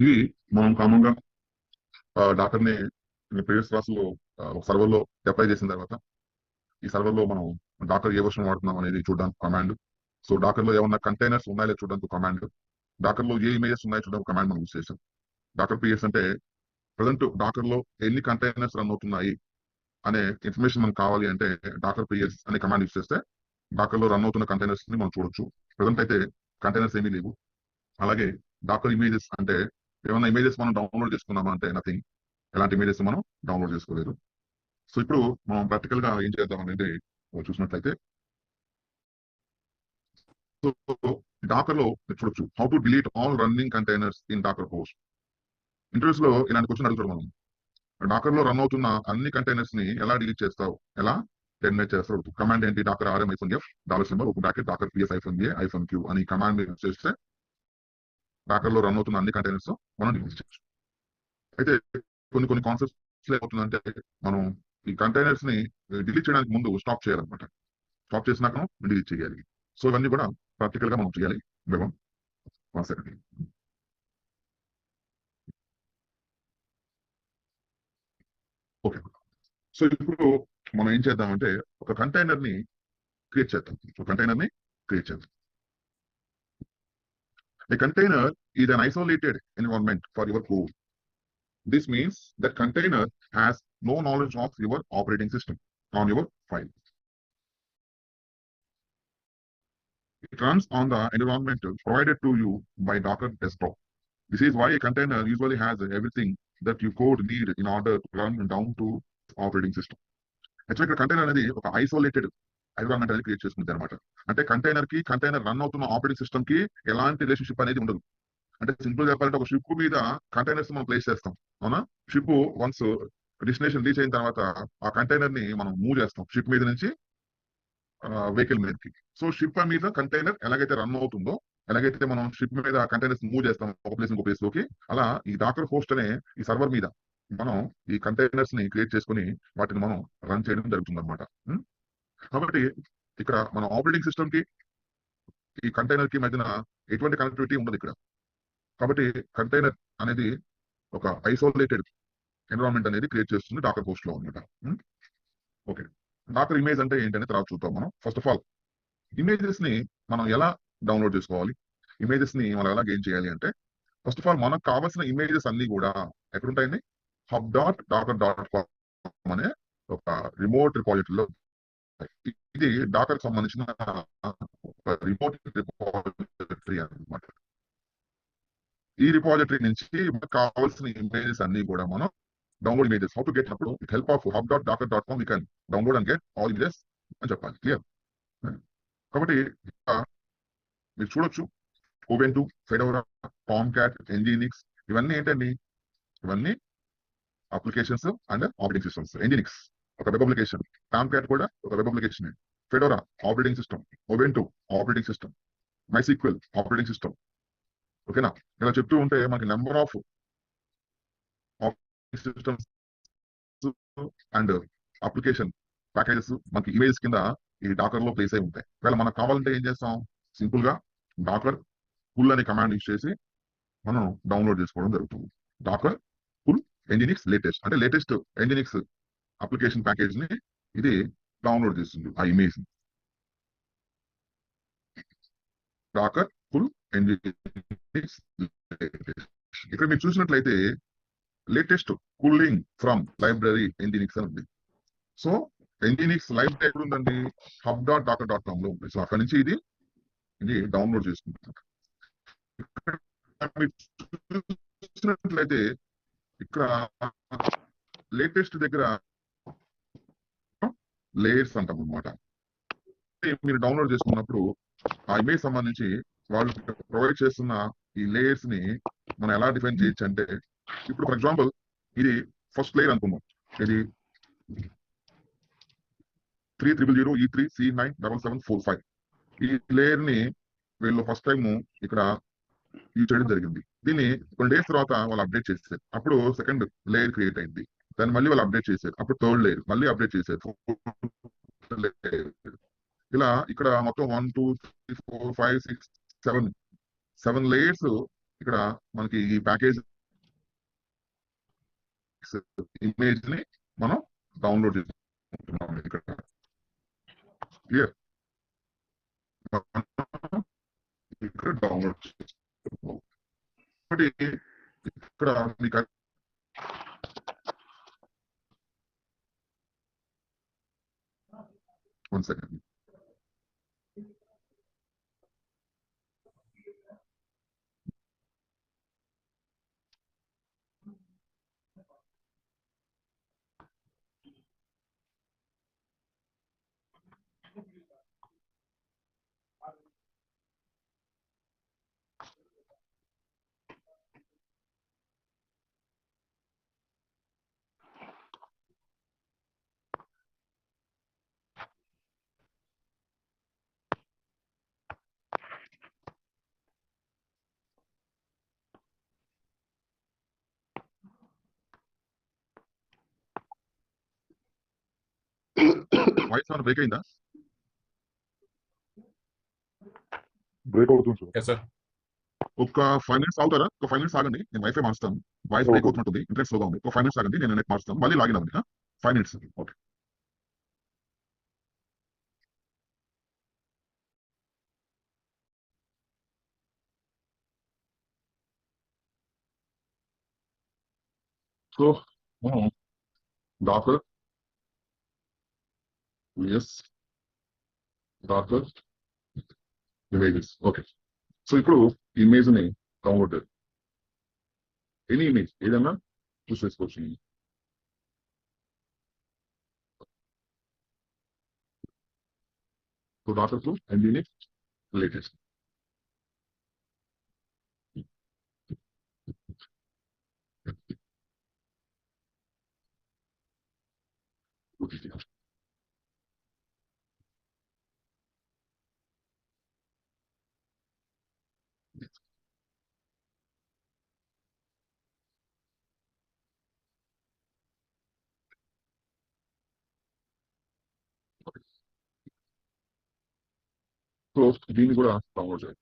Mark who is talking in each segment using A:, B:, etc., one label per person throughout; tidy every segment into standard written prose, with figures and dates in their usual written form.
A: ఇవి మనం కామన్ గా డాకర్ ని ప్రీవియస్ క్లాస్ లో ఒక సర్వర్ లో అప్లై చేసిన తర్వాత ఈ సర్వర్ లో మనం డాకర్ ఏ వర్షన్ వాడుతున్నాం అనేది చూడడానికి కమాండ్. సో డాకర్ లో ఏమన్నా కంటైనర్స్ ఉన్నాయో చూడడానికి కమాండ్. డాకర్ లో ఏ ఇమేజెస్ ఉన్నాయో చూడడానికి కమాండ్ మనం యూస్ చేసాం. డాకర్ పిఎస్ అంటే ప్రజెంట్ డాకర్ లో ఎన్ని కంటైనర్స్ రన్ అవుతున్నాయి అనే ఇన్ఫర్మేషన్ మనకు కావాలి అంటే డాకర్ పిఎస్ అనే కమాండ్ యూస్ చేస్తే డాకర్ లో రన్ అవుతున్న కంటైనర్స్ ని మనం చూడొచ్చు. ప్రజెంట్ అయితే కంటైనర్స్ ఏమీ లేవు. అలాగే డాకర్ ఇమేజెస్ అంటే ఏమైనా ఇమేజెస్ మనం డౌన్లోడ్ చేసుకున్నామా అంటే నథింగ్. ఎలాంటి ఇమేజెస్ మనం డౌన్లోడ్ చేసుకోలేదు. సో ఇప్పుడు మనం ప్రాక్టికల్ గా ఏం చేద్దాం అనేది చూసినట్లయితే, సో డాకర్ లో చూడొచ్చు how to delete all running containers in Docker post. Interviews లో ఇలాంటి క్వశ్చన్ అడుగుతారు మనం. డాకర్ లో రన్ అవుతున్న అన్ని కంటైనర్స్ ని ఎలా డిలీట్ చేస్తావు, ఎలా టెర్మినేట్ చేస్తావు. కమాండ్ ఏంటి? డాకర్ RM-F $, ఒక బ్రాకెట్ డాకర్ PS-A-Q అని కమాండ్ మీరు చేస్తే డాకర్ లో రన్ అవుతున్న అన్ని కంటైనర్స్ మనం డిలీట్ చేయొచ్చు. అయితే కొన్ని కొన్ని కాన్సెప్ట్స్ ఏమవుతుందంటే మనం ఈ కంటైనర్స్ ని డిలీట్ చేయడానికి ముందు స్టాప్ చేయాలన్నమాట. స్టాప్ చేసినాక డిలీట్ చేయాలి. సో ఇవన్నీ కూడా ప్రాక్టికల్ గా మనం చేయాలి. One second. ఓకే. సో ఇప్పుడు మనం ఏం చేద్దామంటే ఒక కంటైనర్ ని క్రియేట్ చేద్దాం. ఒక కంటైనర్ ని క్రియేట్ చేద్దాం. A container is an isolated environment for your code. This means that container has no knowledge of your operating system on your file. It runs on the environment provided to you by Docker Desktop. This is why a container usually has everything that you code need in order to run down to operating system. Actual ఇక్కడ container అనేది ఒక isolated environment అనేది create చేసుకుంది అనమాట. అంటే container run అవుతున్న operating system కి ఎలాంటి రిలేషన్షిప్ అనేది ఉండదు. అంటే సింపుల్ చెప్పాలంటే ఒక షిప్ మీద కంటైనర్స్ మనం ప్లేస్ చేస్తాం, అవునా? షిప్ వన్స్ డెస్టినేషన్ రీచ్ అయిన తర్వాత ఆ కంటైనర్ ని మనం మూవ్ చేస్తాం షిప్ మీద నుంచి వెహికల్ మీదకి. సో షిప్ మీద కంటైనర్ ఎలాగైతే రన్ అవుతుందో, ఎలాగైతే మనం షిప్ మీద కంటైనర్స్ మూవ్ చేస్తాం ఒక ప్లేస్ ఇంకో ప్లేస్ లోకి, అలా ఈ డాకర్ హోస్ట్ అనే ఈ సర్వర్ మీద మనం ఈ కంటైనర్స్ ని క్రియేట్ చేసుకుని వాటిని మనం రన్ చేయడం జరుగుతుంది అనమాట. కాబట్టి ఇక్కడ మన ఆపరేటింగ్ సిస్టమ్ కి ఈ కంటైనర్ కి మధ్యన ఎటువంటి కనెక్టివిటీ ఉండదు ఇక్కడ. కాబట్టి కంటైనర్ అనేది ఒక ఐసోలేటెడ్ ఎన్విరాన్మెంట్ అనేది క్రియేట్ చేస్తుంది డాకర్ హోస్ట్ లో అనమాట. ఓకే. డాకర్ ఇమేజ్ అంటే ఏంటనే తర్వాత చూద్దాం మనం. ఫస్ట్ ఆఫ్ ఆల్ ఇమేజెస్ ని మనం ఎలా డౌన్లోడ్ చేసుకోవాలి, ఇమేజెస్ ని మనం ఎలా గెయిన్ చేయాలి అంటే, ఫస్ట్ ఆఫ్ ఆల్ మనకు కావాల్సిన ఇమేజెస్ అన్ని కూడా ఎక్కడుంటాయండి? hub.docker.com అనే ఒక రిమోట్ రిపాజిటరీలో. ఇది డాకర్ సంబంధించిన ఒక రిమోట్ రిపాజిటరీ అనమాట. ఈ రిపాజిటరీ నుంచి కావాల్సిన ఇమేజెస్ అన్ని కూడా మనం download images how to get అప్పుడు with help of hub.docker.com you can download and get all images అని చెప్పాలి. క్లియర్? కాబట్టి మీరు చూడొచ్చు Ubuntu, Fedora, Tomcat, Nginx ఇవన్నీ ఏంటండి? ఇవన్నీ applications and operating systems. Nginx ఒక వెబ్ అప్లికేషన్, Tomcat కూడా ఒక web application, Fedora operating system, Ubuntu operating system, MySQL operating system. ఓకేనా? ఇలా చెప్తూ ఉంటే మనకి number of operating systems and application packages మనకి ఇమేజ్ కింద ఈ డాకర్ లో ప్లేస్ అయి ఉంటాయి. ఒకవేళ మనకు కావాలంటే ఏం చేస్తాం? సింపుల్ గా డాకర్ పుల్ అనే కమాండ్ యూజ్ చేసి మనం డౌన్లోడ్ చేసుకోవడం జరుగుతుంది. డాకర్ పుల్ Nginx లేటెస్ట్ అంటే లేటెస్ట్ Nginx అప్లికేషన్ ప్యాకేజ్ ని ఇది డౌన్లోడ్ చేస్తుంది ఆ image. Docker pull Nginx latest. ఇక్కడ మీరు చూసినట్లయితే latest pulling from library Nginx అని ఉంది. సో Nginx లైబ్రరీ ఎక్కడ ఉందండి? hub.docker.com లో ఉంది. సో అక్కడ నుంచి ఇది డౌన్లోడ్ చేసుకుంటున్నాం. చూసినట్లయితే ఇక్కడ లేటెస్ట్ దగ్గర లేయర్స్ అంటాం అనమాట. మీరు డౌన్లోడ్ చేసుకున్నప్పుడు ఆ ఇమేజ్ సంబంధించి వాళ్ళు ప్రొవైడ్ చేస్తున్న ఈ లేయర్స్ ని మనం ఎలా డిఫైన్ చేయొచ్చు అంటే, ఇప్పుడు ఫర్ ఎగ్జాంపుల్ ఇది ఫస్ట్ లేయర్ అనుకున్నాం. ఇది 300E3C97745 ఈ లేయర్ ని వీళ్ళు ఫస్ట్ టైం ఇక్కడ యూజ్ చేయడం జరిగింది. దీన్ని కొన్ని డేస్ తర్వాత వాళ్ళు అప్డేట్ చేశారు. అప్పుడు సెకండ్ లేయర్ క్రియేట్ అయింది. దాన్ని మళ్ళీ వాళ్ళు అప్డేట్ చేశారు. అప్పుడు థర్డ్ లేయర్ మళ్ళీ అప్డేట్ చేశారు. ఇలా ఇక్కడ మొత్తం 1 2 3 4 5 6 7 లేయర్స్ ఇక్కడ మనకి ఈ ప్యాకేజ్ ఇమేజ్ ని మనం డౌన్లోడ్ చేసుకుంటున్నాం ఇక్కడ క్లియర్ ఇక్కడ డౌన్లోడ్ చేసుకుంటున్నాం కాబట్టి ఇక్కడ మీకు వన్ సెకండ్ వాయిస్ ఏమైనా బ్రేక్ అయిందా బ్రేక్ అవుతుంది సార్ ఒక 5 minutes ఆగుతారా ఒక 5 minutes ఆగండి నేను వైఫై మార్చుతాను వాయిస్ బ్రేక్ అవుతుంటుంది ఇంటర్నెట్ స్లోగా ఉంది ఒక 5 minutes ఆగండి నేను నెట్ మార్చుతాను మళ్ళీ లాగిన్ అవ్వండి 5 minutes ఓకే సో మనం doctor doctor images okay so ఇప్పుడు ఇమేజ్ ని డౌన్లోడ్ ఎనీ ఇమేజ్ ఏదన్నా చూస్ చేసుకోవచ్చు so doctor to and unique latest so దీన్ని కూడా డౌన్లోడ్ చేయాలి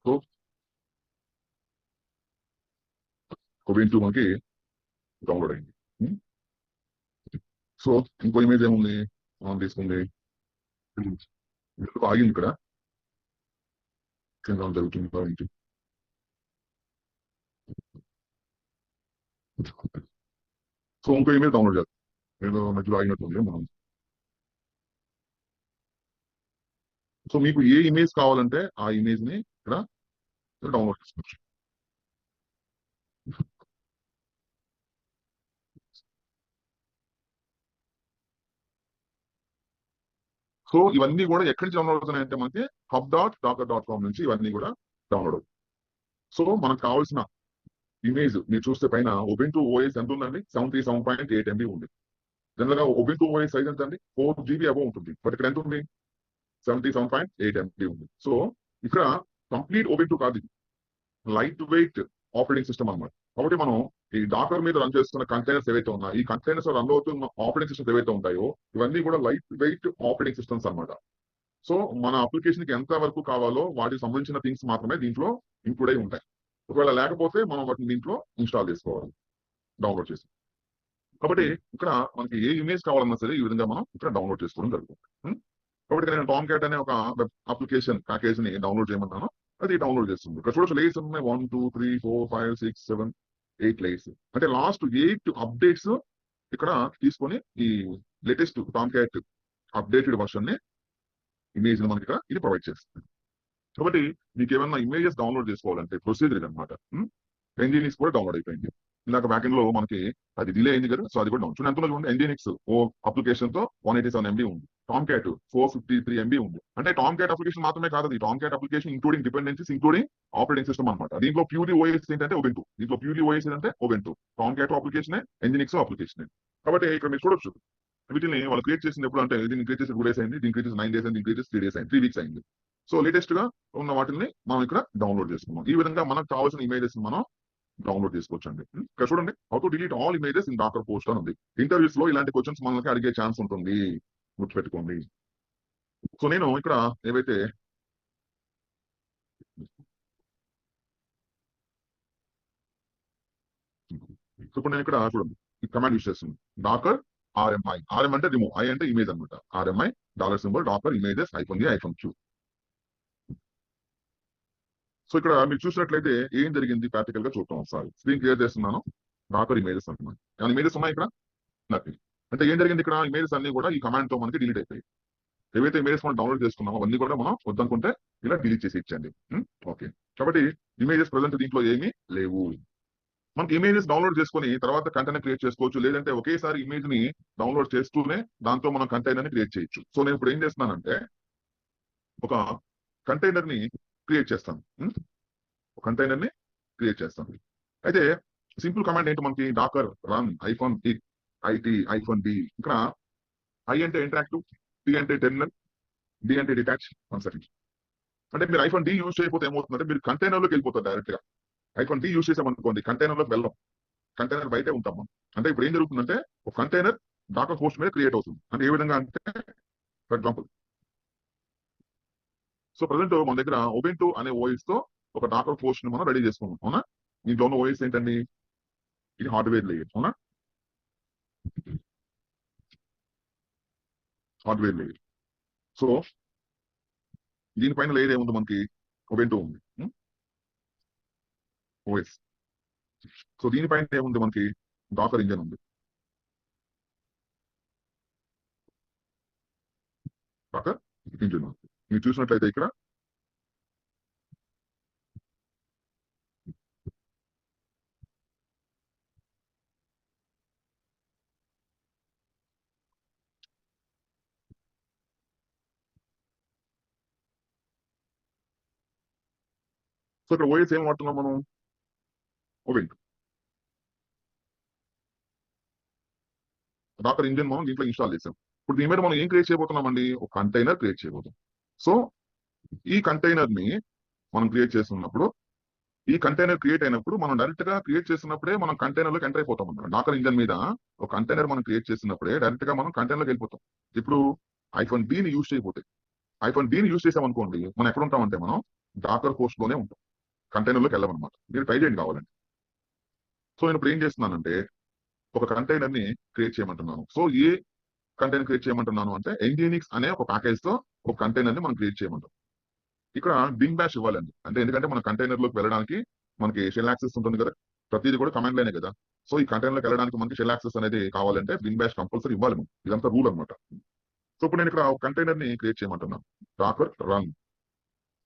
A: సో OBENTO మనకి డౌన్లోడ్ అయింది సో ఇంకో ఇమేజ్ ఏముంది మనం తీసుకుంది ఆగింది ఇక్కడ జరుగుతుంది ఏంటి సో ఇంకో ఇమేజ్ డౌన్లోడ్ చేస్తాం ఏదో మధ్యలో ఆగినట్టుంది మనం సో మీకు ఏ ఇమేజ్ కావాలంటే ఆ ఇమేజ్ ని ఇక్కడ డౌన్లోడ్ చేసుకోవచ్చు సో ఇవన్నీ కూడా ఎక్కడి నుంచి డౌన్లోడ్ అవుతున్నాయంటే మనకి hub.docker.com నుంచి ఇవన్నీ కూడా డౌన్లోడ్ అవుతాయి సో మనకు కావాల్సిన ఇమేజ్ మీరు చూస్తే పైన OBENTO OS ఎంత ఉందండి 77.8 MB ఉంది జనరల్ గా OBENTO OS సైజ్ ఎంత అండి 4 GB అబౌవ్ ఉంటుంది బట్ ఇక్కడ ఎంత ఉంది 77.8 MB ఉంది సో ఇక్కడ కంప్లీట్ OBENTO కాదు ఇది లైట్ వెయిట్ ఆపరేటింగ్ సిస్టమ్ అన్నమాట కాబట్టి మనం ఈ డాకర్ మీద రన్ చేస్తున్న కంటైనర్స్ ఏవైతే ఉన్నాయో ఈ కంటైనర్స్ రన్ అవుతున్న ఆపరేటింగ్ సిస్టమ్స్ ఏవైతే ఉంటాయో ఇవన్నీ కూడా లైట్ వెయిట్ ఆపరేటింగ్ సిస్టమ్స్ అన్నమాట సో మన అప్లికేషన్ కి ఎంత వరకు కావాలో వాటికి సంబంధించిన థింగ్స్ మాత్రమే దీంట్లో ఇంక్లూడ్ అయి ఉంటాయి ఒకవేళ లేకపోతే మనం వాటిని దీంట్లో ఇన్స్టాల్ చేసుకోవాలి డౌన్లోడ్ చేసి కాబట్టి ఇక్కడ మనకి ఏ ఇమేజ్ కావాలన్నా సరే ఈ విధంగా మనం ఇక్కడ డౌన్లోడ్ చేసుకోవడం జరుగుతుంది కాబట్టి నేను టామ్క్యాట్ అనే ఒక వెబ్ అప్లికేషన్ ప్యాకేజ్ ని డౌన్లోడ్ చేయమన్నాను అది డౌన్లోడ్ చేస్తుంది ఇక్కడ చూడొచ్చు లేయర్స్ ఉన్నాయి 1 2 3 4 5 6 7 8 లేయర్స్ అంటే లాస్ట్ 8 అప్డేట్స్ ఇక్కడ తీసుకొని ఈ లేటెస్ట్ టామ్క్యాట్ అప్డేటెడ్ వర్షన్ ని ఇమేజ్ మనకి ఇక్కడ ఇది ప్రొవైడ్ చేస్తుంది కాబట్టి మీకు ఏమన్నా ఇమేజెస్ డౌన్లోడ్ చేసుకోవాలంటే ప్రొసీజర్ ఇది అనమాట ఎన్జినిక్స్ కూడా డౌన్లోడ్ అయిపోయింది ఇందాక బ్యాక్ ఎండ్ లో మనకి అది డిలే అయింది కదా సో అది కూడా డౌన్ ఎంత ఉంది ఎన్జినిక్స్ ఓ అప్లికేషన్ తో 187 MB ఉంది టామ్క్యాట్ 453 MB ఉంది అంటే టామ్క్యాట్ అప్లికేషన్ మాత్రమే కాదు ఈ Tomcat application including dependencies including operating system అనమాట దీంట్లో ప్యూర్లీ ఓఎస్ ఏంటంటే OBENTO దీంట్లో ప్యూర్లీ ఓఎస్ ఏంటంటే OBENTO టామ్క్యాట్ అప్లికేషన్ ఎన్జినిక్స్ అప్లికేషన్ కాబట్టి ఇక్కడ మీరు చూడొచ్చు వీటిని వాళ్ళు క్రియేట్ చేసింది ఎప్పుడు అంటే దీన్ని క్రియేట్ చేసి 2 days అయింది దీన్ని క్రియేట్ చేసి 9 days అయింది దీన్ని క్రియేట్ చేసి 3 days అయింది 3 weeks అయింది సో లేటెస్ట్ గా ఉన్న వాటిని మనం ఇక్కడ డౌన్లోడ్ చేసుకున్నాం. ఈ విధంగా మనకు కావాల్సిన ఇమేజెస్ మనం డౌన్లోడ్ చేసుకోవచ్చు అండి. ఇక్కడ చూడండి, how to delete all images in Docker post అని ఉంది. ఇంటర్వ్యూస్ లో ఇలాంటి క్వశ్చన్స్ మనకి అడిగే ఛాన్స్ ఉంటుంది, గుర్తుపెట్టుకోండి. సో నేను ఇక్కడ ఏవైతే ఇప్పుడు నేను ఇక్కడ చూడండి ఈ కమాండ్ యూస్ చేస్తున్నాను, డాకర్ ఆర్ఎంఐ. ఆర్ఎం అంటే రిమూవ్, ఐ అంటే ఇమేజ్ అనమాట. RMI $Docker images -Q. So ఇక్కడ మీరు చూసినట్లయితే ఏం జరిగింది ప్రాక్టికల్ గా చూద్దాం ఒకసారి. స్క్రీన్ క్లియర్ చేస్తున్నాను. డాకర్ ఇమేజెస్ అంటున్నాను. ఏమైనా ఇమేజెస్ ఉన్నాయి ఇక్కడ? నథింగ్. అంటే ఏం జరిగింది ఇక్కడ? ఇమేజెస్ అన్ని కూడా ఈ కమాండ్ తో మనకి డిలీట్ అయిపోయి, ఏవైతే ఇమేజెస్ మనం డౌన్లోడ్ చేసుకున్నామో అవన్నీ కూడా మనం వద్దనుకుంటే ఇలా డిలీట్ చేసి ఇచ్చండి. ఓకే, కాబట్టి ఇమేజెస్ ప్రజెంట్ దీంట్లో ఏమీ లేవు. మనకి ఇమేజెస్ డౌన్లోడ్ చేసుకుని తర్వాత కంటైనర్ క్రియేట్ చేసుకోవచ్చు, లేదంటే ఒకేసారి ఇమేజ్ ని డౌన్లోడ్ చేస్తూనే దాంతో మనం కంటైనర్ ని క్రియేట్ చేయొచ్చు. సో నేను ఇప్పుడు ఏం చేస్తున్నానంటే ఒక కంటైనర్ ని క్రియేట్ చేస్తాను. కంటైనర్ ని క్రియేట్ చేస్తాను. అయితే సింపుల్ కమాండ్ ఏంటి మనకి? Docker run -IT-D. ఇక్కడ ఐ అంటే ఇంటరాక్టివ్, టి అంటే టెర్మినల్, డి అంటే డిటాచ్. One second. అంటే మీరు -D యూజ్ చేయకపోతే ఏమవుతుందంటే మీరు కంటైనర్ లోకి వెళ్ళిపోతారు డైరెక్ట్ గా. -D యూజ్ చేసామనుకోండి కంటైనర్ లోకి వెళ్ళాం, కంటైనర్ బయటే ఉంటాం మనం. అంటే ఇప్పుడు ఏం జరుగుతుందంటే ఒక కంటైనర్ డాకర్ పోస్ట్ మీద క్రియేట్ అవుతుంది. అంటే ఏ విధంగా అంటే, ఫర్ ఎగ్జాంపుల్, సో ప్రజెంట్ మన దగ్గర Ubuntu అనే ఓఎస్ తో ఒక డాకర్ పోస్ట్ ని మనం రెడీ చేసుకున్నాం, అవునా? దీంట్లో ఉన్న ఓఎస్ ఏంటండి? ఇది హార్డ్వేర్ లేయర్, అవునా? Hardware layer. సో దీనిపైన లేయర్ ఏముంది మనకి? Ubuntu ఉంది, ఓఎస్. సో దీనిపైన ఏముంది మనకి? డాకర్ ఇంజన్ ఉంది. డాకర్ ఇంజన్ ఉంది. మీరు చూసినట్లయితే ఇక్కడ సో ఇక్కడ ఓఎస్ ఏం వాడుతున్నాం మనం? Ubuntu. డాకర్ ఇంజన్ మనం దీంట్లో ఇన్స్టాల్ చేసాం. ఇప్పుడు దీని మీద మనం ఏం క్రియేట్ చేయబోతున్నామండి? ఒక కంటైనర్ క్రియేట్ చేయబోతాం. సో ఈ కంటైనర్ ని మనం క్రియేట్ చేస్తున్నప్పుడు, ఈ కంటైనర్ క్రియేట్ అయినప్పుడు మనం డైరెక్ట్ గా క్రియేట్ చేసినప్పుడే మనం కంటైనర్ లోకి ఎంటర్ అయిపోతాం అన్నమాట. డాకర్ ఇంజన్ మీద ఒక కంటైనర్ మనం క్రియేట్ చేసినప్పుడే డైరెక్ట్ గా మనం కంటైనర్ లోకి వెళ్ళిపోతాం. ఇప్పుడు -D ని యూజ్ చేయకపోతే, -D ని యూజ్ చేసామనుకోండి మనం ఎక్కడ ఉంటామంటే మనం డాకర్ పోస్ట్ లోనే ఉంటాం, కంటైనర్ లోకి వెళ్ళమన్నమాట. మీరు ట్రై చేయండి కావాలండి. సో నేను ఇప్పుడు ఏం చేస్తున్నానంటే ఒక కంటైనర్ ని క్రియేట్ చేయమంటున్నాను. సో ఏ కంటైనర్ క్రియేట్ చేయమంటున్నాను అంటే Nginx అనే ఒక ప్యాకేజ్ తో ఒక కంటైనర్ ని మనం క్రియేట్ చేయమంటాం. ఇక్కడ బిన్ బ్యాష్ ఇవ్వాలండి. అంటే ఎందుకంటే మన కంటైనర్ లోకి వెళ్ళడానికి మనకి షెల్ యాక్సెస్ ఉంటుంది కదా, ప్రతిదీ కూడా కమాండ్ లైనే కదా. సో ఈ కంటైనర్ లోకి వెళ్ళడానికి మనకి షెల్ యాక్సెస్ అనేది కావాలంటే బిన్ బ్యాష్ కంపల్సరీ ఇవ్వాలి మనం. ఇదంతా రూల్ అనమాట. సో ఇప్పుడు నేను ఇక్కడ ఒక కంటైనర్ ని క్రియేట్ చేయమంటున్నాను. Docker run.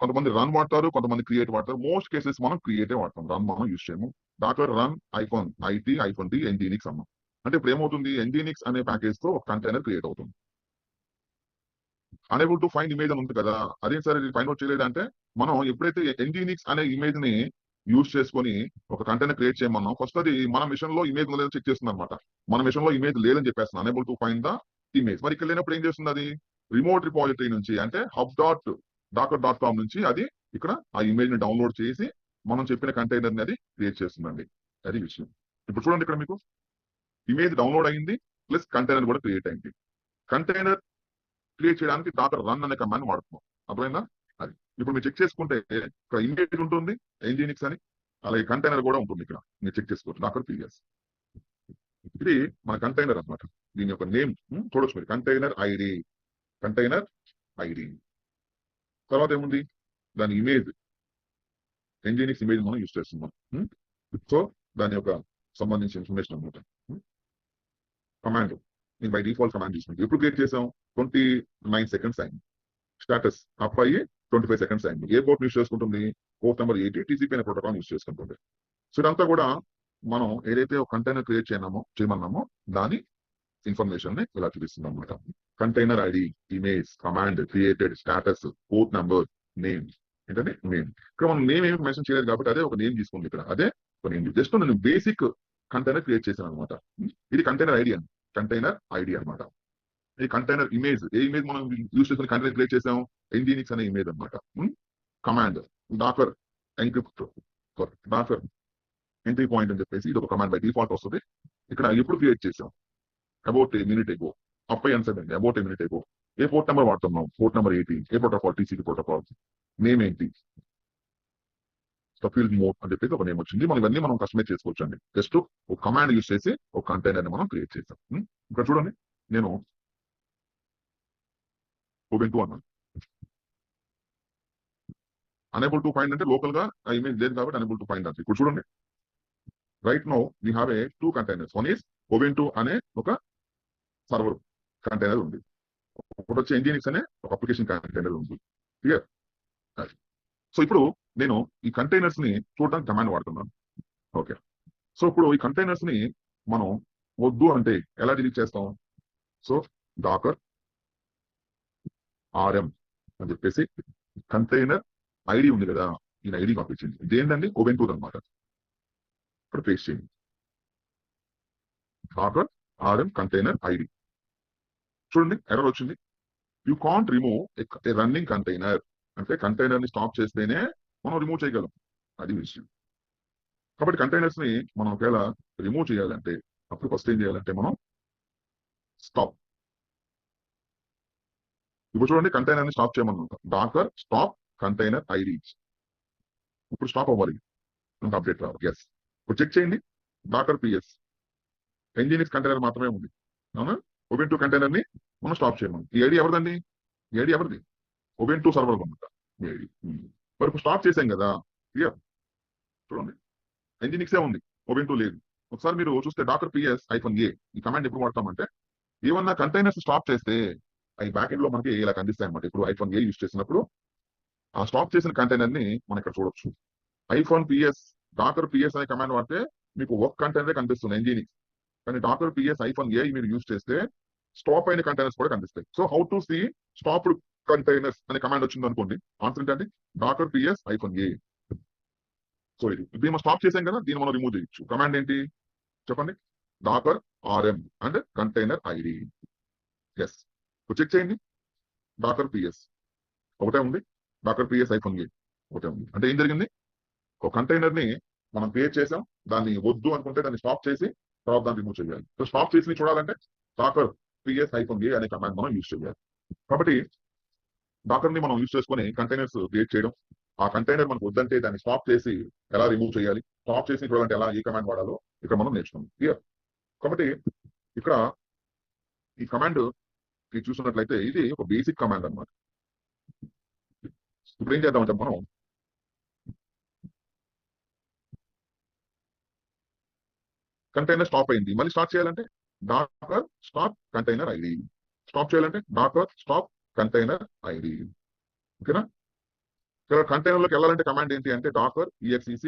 A: కొంతమంది రన్ వాడతారు, కొంతమంది క్రియేట్ వాడతారు. మోస్ట్ కేసెస్ మనం క్రియేటే వాడతాం, రన్ మనం యూజ్ చేయము. డాకర్ రన్ -IT-D Nginx అన్నాం. అంటే ఇప్పుడు ఏమవుతుంది? Nginx అనే ప్యాకేజ్ తో ఒక కంటైనర్ క్రియేట్ అవుతుంది. అనేబుల్ టు ఫైండ్ ఇమేజ్ అని ఉంది కదా, అదేం సరే ఫైండ్ అవుట్ చేయలేదంటే మనం ఎప్పుడైతే Nginx అనే ఇమేజ్ ని యూజ్ చేసుకొని ఒక కంటైనర్ క్రియేట్ చేయమన్నాం, ఫస్ట్ అది మన మిషన్ లో ఇమేజ్ లేదని చెక్ చేస్తుంది అనమాట. మన మిషన్ లో ఇమేజ్ లేదని చెప్పేస్తుంది, unable to find the image. మరి ఇక్కడ లేనప్పుడు ఏం చేస్తుంది? అది రిమోట్ రిపాజిటరీ నుంచి అంటే hub.docker.com నుంచి అది ఇక్కడ ఆ ఇమేజ్ ని డౌన్లోడ్ చేసి మనం చెప్పిన కంటైనర్ ని అది క్రియేట్ చేస్తుందండి. అది విషయం. ఇప్పుడు చూడండి, ఇక్కడ మీకు ఇమేజ్ డౌన్లోడ్ అయింది ప్లస్ కంటైనర్ కూడా క్రియేట్ అయింది. కంటైనర్ క్రియేట్ చేయడానికి డాకర్ రన్ అనే కమాండ్ వాడుతున్నాం, అర్థమైందా? అది ఇప్పుడు మీరు చెక్ చేసుకుంటే ఇక్కడ ఇమేజ్ ఉంటుంది Nginx అని, అలాగే కంటైనర్ కూడా ఉంటుంది. ఇక్కడ మీరు చెక్ చేసుకోవచ్చు, డాకర్ PS. ఇది మన కంటైనర్ అనమాట. దీని యొక్క నేమ్ చూడొచ్చు మీరు, కంటైనర్ ఐడి. తర్వాత ఏముంది? దాని ఇమేజ్ Nginx ఇమేజ్ మనం యూజ్ చేస్తున్నాం. సో దాని యొక్క సంబంధించిన ఇన్ఫర్మేషన్ అనమాట. కమాండ్ నేను బై డిఫాల్ట్ కమాండ్ తీసుకుంటాను. ఎప్పుడు క్రియేట్ చేసాం? 29 seconds అయింది. స్టాటస్ అప్ అయ్యి 25 seconds అయింది. ఏ పోర్ట్ యూజ్ చేసుకుంటుంది? పోర్ట్ నెంబర్ 80 TCP అనే ప్రోటోకాల్ యూజ్ చేసుకుంటుంది. సో ఇదంతా కూడా మనం ఏదైతే ఒక కంటైనర్ క్రియేట్ చేయమన్నామో దాని ఇన్ఫర్మేషన్ ని ఇలా చూపిస్తుంది అనమాట. Container ID, image, command, created, status, port number, name. ఏంటంటే నేమ్. ఇక్కడ మనం నేమ్ ఏమి మెన్షన్ చేయలేదు కాబట్టి అదే ఒక నేమ్ తీసుకుంది. ఇక్కడ అదే ఒక నేమ్. జస్ట్ నేను బేసిక్ కంటైనర్ క్రియేట్ చేశాను అనమాట. ఇది కంటైనర్ ఐడి అనమాట. ఈ కంటైనర్ ఇమేజ్, ఏ ఇమేజ్ మనం యూజ్ చేసుకుని కంటైనర్ క్రియేట్ చేసాం? ఎన్జినిక్స్ అనే ఇమేజ్ అనమాట. Command Docker encrypt Docker entry point అని చెప్పేసి ఇది ఒక కమాండ్ బై డిఫాల్ట్ వస్తుంది. ఇక్కడ ఎప్పుడు క్రియేట్ చేసాం, అబౌట్ ఏ మినిట్ ఎగో, అప్పై అన్సెండ్ అబౌట్ ఏ మినిట్ ఎగో. ఏ పోర్ట్ నెంబర్ వాడుతున్నాం, పోర్ట్ నెంబర్ 18. ఏ ప్రోటోకాల్, టీసీపీ ప్రోటోకాల్. నేమ్ ఏంటి, ఫీల్డ్ మోడ్ అని చెప్పేసి ఒక నేమ్ వచ్చింది. మనం ఇవన్నీ మనం కస్టమైజ్ చేసుకోవచ్చు అండి. జస్ట్ ఒక కమాండ్ యూజ్ చేసి ఒక కంటైనర్ ని మనం క్రియేట్ చేసాం. ఇక్కడ చూడండి, నేను ఓపెన్ టు అన్నాను. అనేబుల్ టు ఫైండ్ అంటే లోకల్ గా ఆ ఇమేజ్ లేదు కాబట్టి అనేబుల్ టు ఫైండ్ అంటే. ఇప్పుడు చూడండి, right now we have A 2 containers. One is open అనే ఒక సర్వర్ కంటైనర్ ఉంది, ఒకటి వచ్చి ఎన్జినిక్స్ అనే ఒక అప్లికేషన్ కంటైనర్ ఉంది. క్లియర్? సో ఇప్పుడు నేను ఈ కంటైనర్స్ ని చూడడానికి కమాండ్ వాడుతున్నాను. ఓకే, సో ఇప్పుడు ఈ కంటైనర్స్ ని మనం వద్దు అంటే ఎలా డిలీట్ చేస్తాం? సో డాకర్ ఆర్ఎం అని చెప్పేసి కంటైనర్ ఐడి ఉంది కదా, ఈ ఐడి పంపించింది. ఇదేంటండి? ఓపెన్ టూ అనమాట. ఇక్కడ పేస్ట్ చేయండి, డాకర్ ఆర్ఎం కంటైనర్ ఐడి. చూడండి ఎర్రర్ వచ్చింది. You can't remove A running container. అంటే కంటైనర్ ని స్టాప్ చేస్తేనే మనం రిమూవ్ చేయగలం, అది విషయం. కాబట్టి కంటైనర్స్ ని మనం ఒకవేళ రిమూవ్ చేయాలంటే అప్పుడు ఫస్ట్ ఏం చేయాలంటే మనం స్టాప్. ఇప్పుడు చూడండి, కంటైనర్ ని స్టాప్ చేయమన్నా, డాకర్ స్టాప్ కంటైనర్ ఐడి. ఇప్పుడు స్టాప్ అవ్వాలి, ఇంకా అప్డేట్ రావాలి. ఎస్, ఇప్పుడు చెక్ చేయండి, డాకర్ పిఎస్ ఎన్జినిక్స్ కంటైనర్ మాత్రమే ఉంది. అవునా? ఓపెన్ టూ కంటైనర్ ని మనం స్టాప్ చేయమని. ఈ ఐడి ఎవరిదండి? ఈ ఐడి ఎవరిది? ఓపెన్ టూ సర్వర్ అనమాట ఈ ఐడి. మరి ఇప్పుడు స్టాప్ చేసాం కదా, క్లియర్? చూడండి, ఎన్జినిక్సే ఉంది, ఓపెన్ టూ లేదు. ఒకసారి మీరు చూస్తే డాకర్ పిఎస్ -a ఈ కమాండ్ ఎప్పుడు వాడతామంటే ఏమన్నా కంటైనర్స్ స్టాప్ చేస్తే అవి బ్యాక్ ఎండ్ లో మనకి ఇలా కనిపిస్తాయి అనమాట. ఇప్పుడు -a యూజ్ చేసినప్పుడు ఆ స్టాప్ చేసిన కంటైనర్ ని మనం ఇక్కడ చూడొచ్చు. -ps డాకర్ పిఎస్ అనే కమాండ్ వాడితే మీకు ఒక కంటైనర్ కనిపిస్తుంది ఎన్జినిక్స్, కానీ డాకర్ పిఎస్ -a మీరు యూజ్ చేస్తే స్టాప్ అయిన కంటైనర్స్ కూడా కనిపిస్తాయి. So how to see stopped containers అనే కమాండ్ వచ్చింది అనుకోండి, ఆన్సర్ ఏంటంటే డాకర్ పిఎస్ -a. సో ఇది ఇప్పుడు మనం స్టాప్ చేసాం కదా, దీన్ని మనం రిమూవ్ చేయొచ్చు. కమాండ్ ఏంటి చెప్పండి? Docker RM and container ID. Yes, check చేయండి, డాకర్ పిఎస్ ఒకటే ఉంది, డాకర్ పిఎస్ -a ఒకటే ఉంది. అంటే ఏం జరిగింది? ఒక కంటైనర్ ని మనం క్రియేట్ చేసాం, దాన్ని వద్దు అనుకుంటే దాన్ని స్టాప్ చేసి తర్వాత దాన్ని రిమూవ్ చేయాలి. సో స్టాప్ చేసి చూడాలంటే డాకర్ పిఎస్ -a అనే కమాండ్ మనం యూజ్ చేయాలి. కాబట్టి డాకర్ ని మనం యూజ్ చేసుకుని కంటైనర్స్ క్రియేట్ చేయడం, ఆ కంటైనర్ మనకు వద్దంటే దాన్ని స్టాప్ చేసి ఎలా రిమూవ్ చేయాలి, స్టాప్ చేసి చూడాలంటే ఎలా ఈ కమాండ్ వాడాలో ఇక్కడ మనం నేర్చుకున్నాం. క్లియర్? కాబట్టి ఇక్కడ ఈ కమాండ్ చూసినట్లయితే ఇది ఒక బేసిక్ కమాండ్ అన్నమాట. ఇప్పుడు ఏం చేద్దామంటే మనం కంటైనర్ స్టాప్ అయింది, మళ్ళీ స్టార్ట్ చేయాలంటే Docker stop container ID. Stop చేయాలంటే డాకర్ స్టాప్ కంటైనర్ ఐడి. ఓకేనా? ఇక్కడ కంటైనర్ లోకి వెళ్ళాలంటే కమాండ్ ఏంటి అంటే Docker EXEC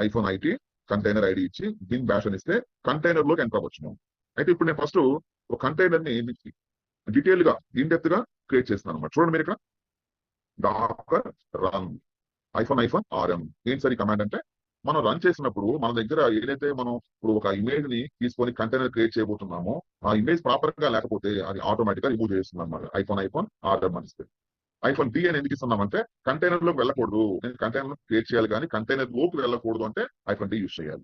A: -IT container ID ఇచ్చి బిన్ బ్యాష్ అని ఇస్తే కంటైనర్ లోకి ఎంటర్ అవ్వచ్చు. అయితే ఇప్పుడు నేను ఫస్ట్ ఒక కంటైనర్ ని డీటెయిల్ గా ఇన్ డెప్త్ గా క్రియేట్ చేస్తున్నాను అనమాట. చూడండి మీరు ఇక్కడ డాకర్ రన్ -RM. ఏంటి సార్ ఈ కమాండ్ అంటే మనం రన్ చేసినప్పుడు మన దగ్గర ఏదైతే మనం ఇప్పుడు ఒక ఇమేజ్ ని తీసుకొని కంటైనర్ క్రియేట్ చేయబోతున్నామో ఆ ఇమేజ్ ప్రాపర్ గా లేకపోతే అది ఆటోమేటిక్ గా రిమూవ్ చేస్తుంది అనమాట. -RM అని ఇస్తే. -D అని ఎందుకు ఇస్తున్నామంటే కంటైనర్ లోకి వెళ్ళకూడదు, నేను కంటైనర్ క్రియేట్ చేయాలి కానీ కంటైనర్ లోకి వెళ్ళకూడదు అంటే -D యూజ్ చేయాలి.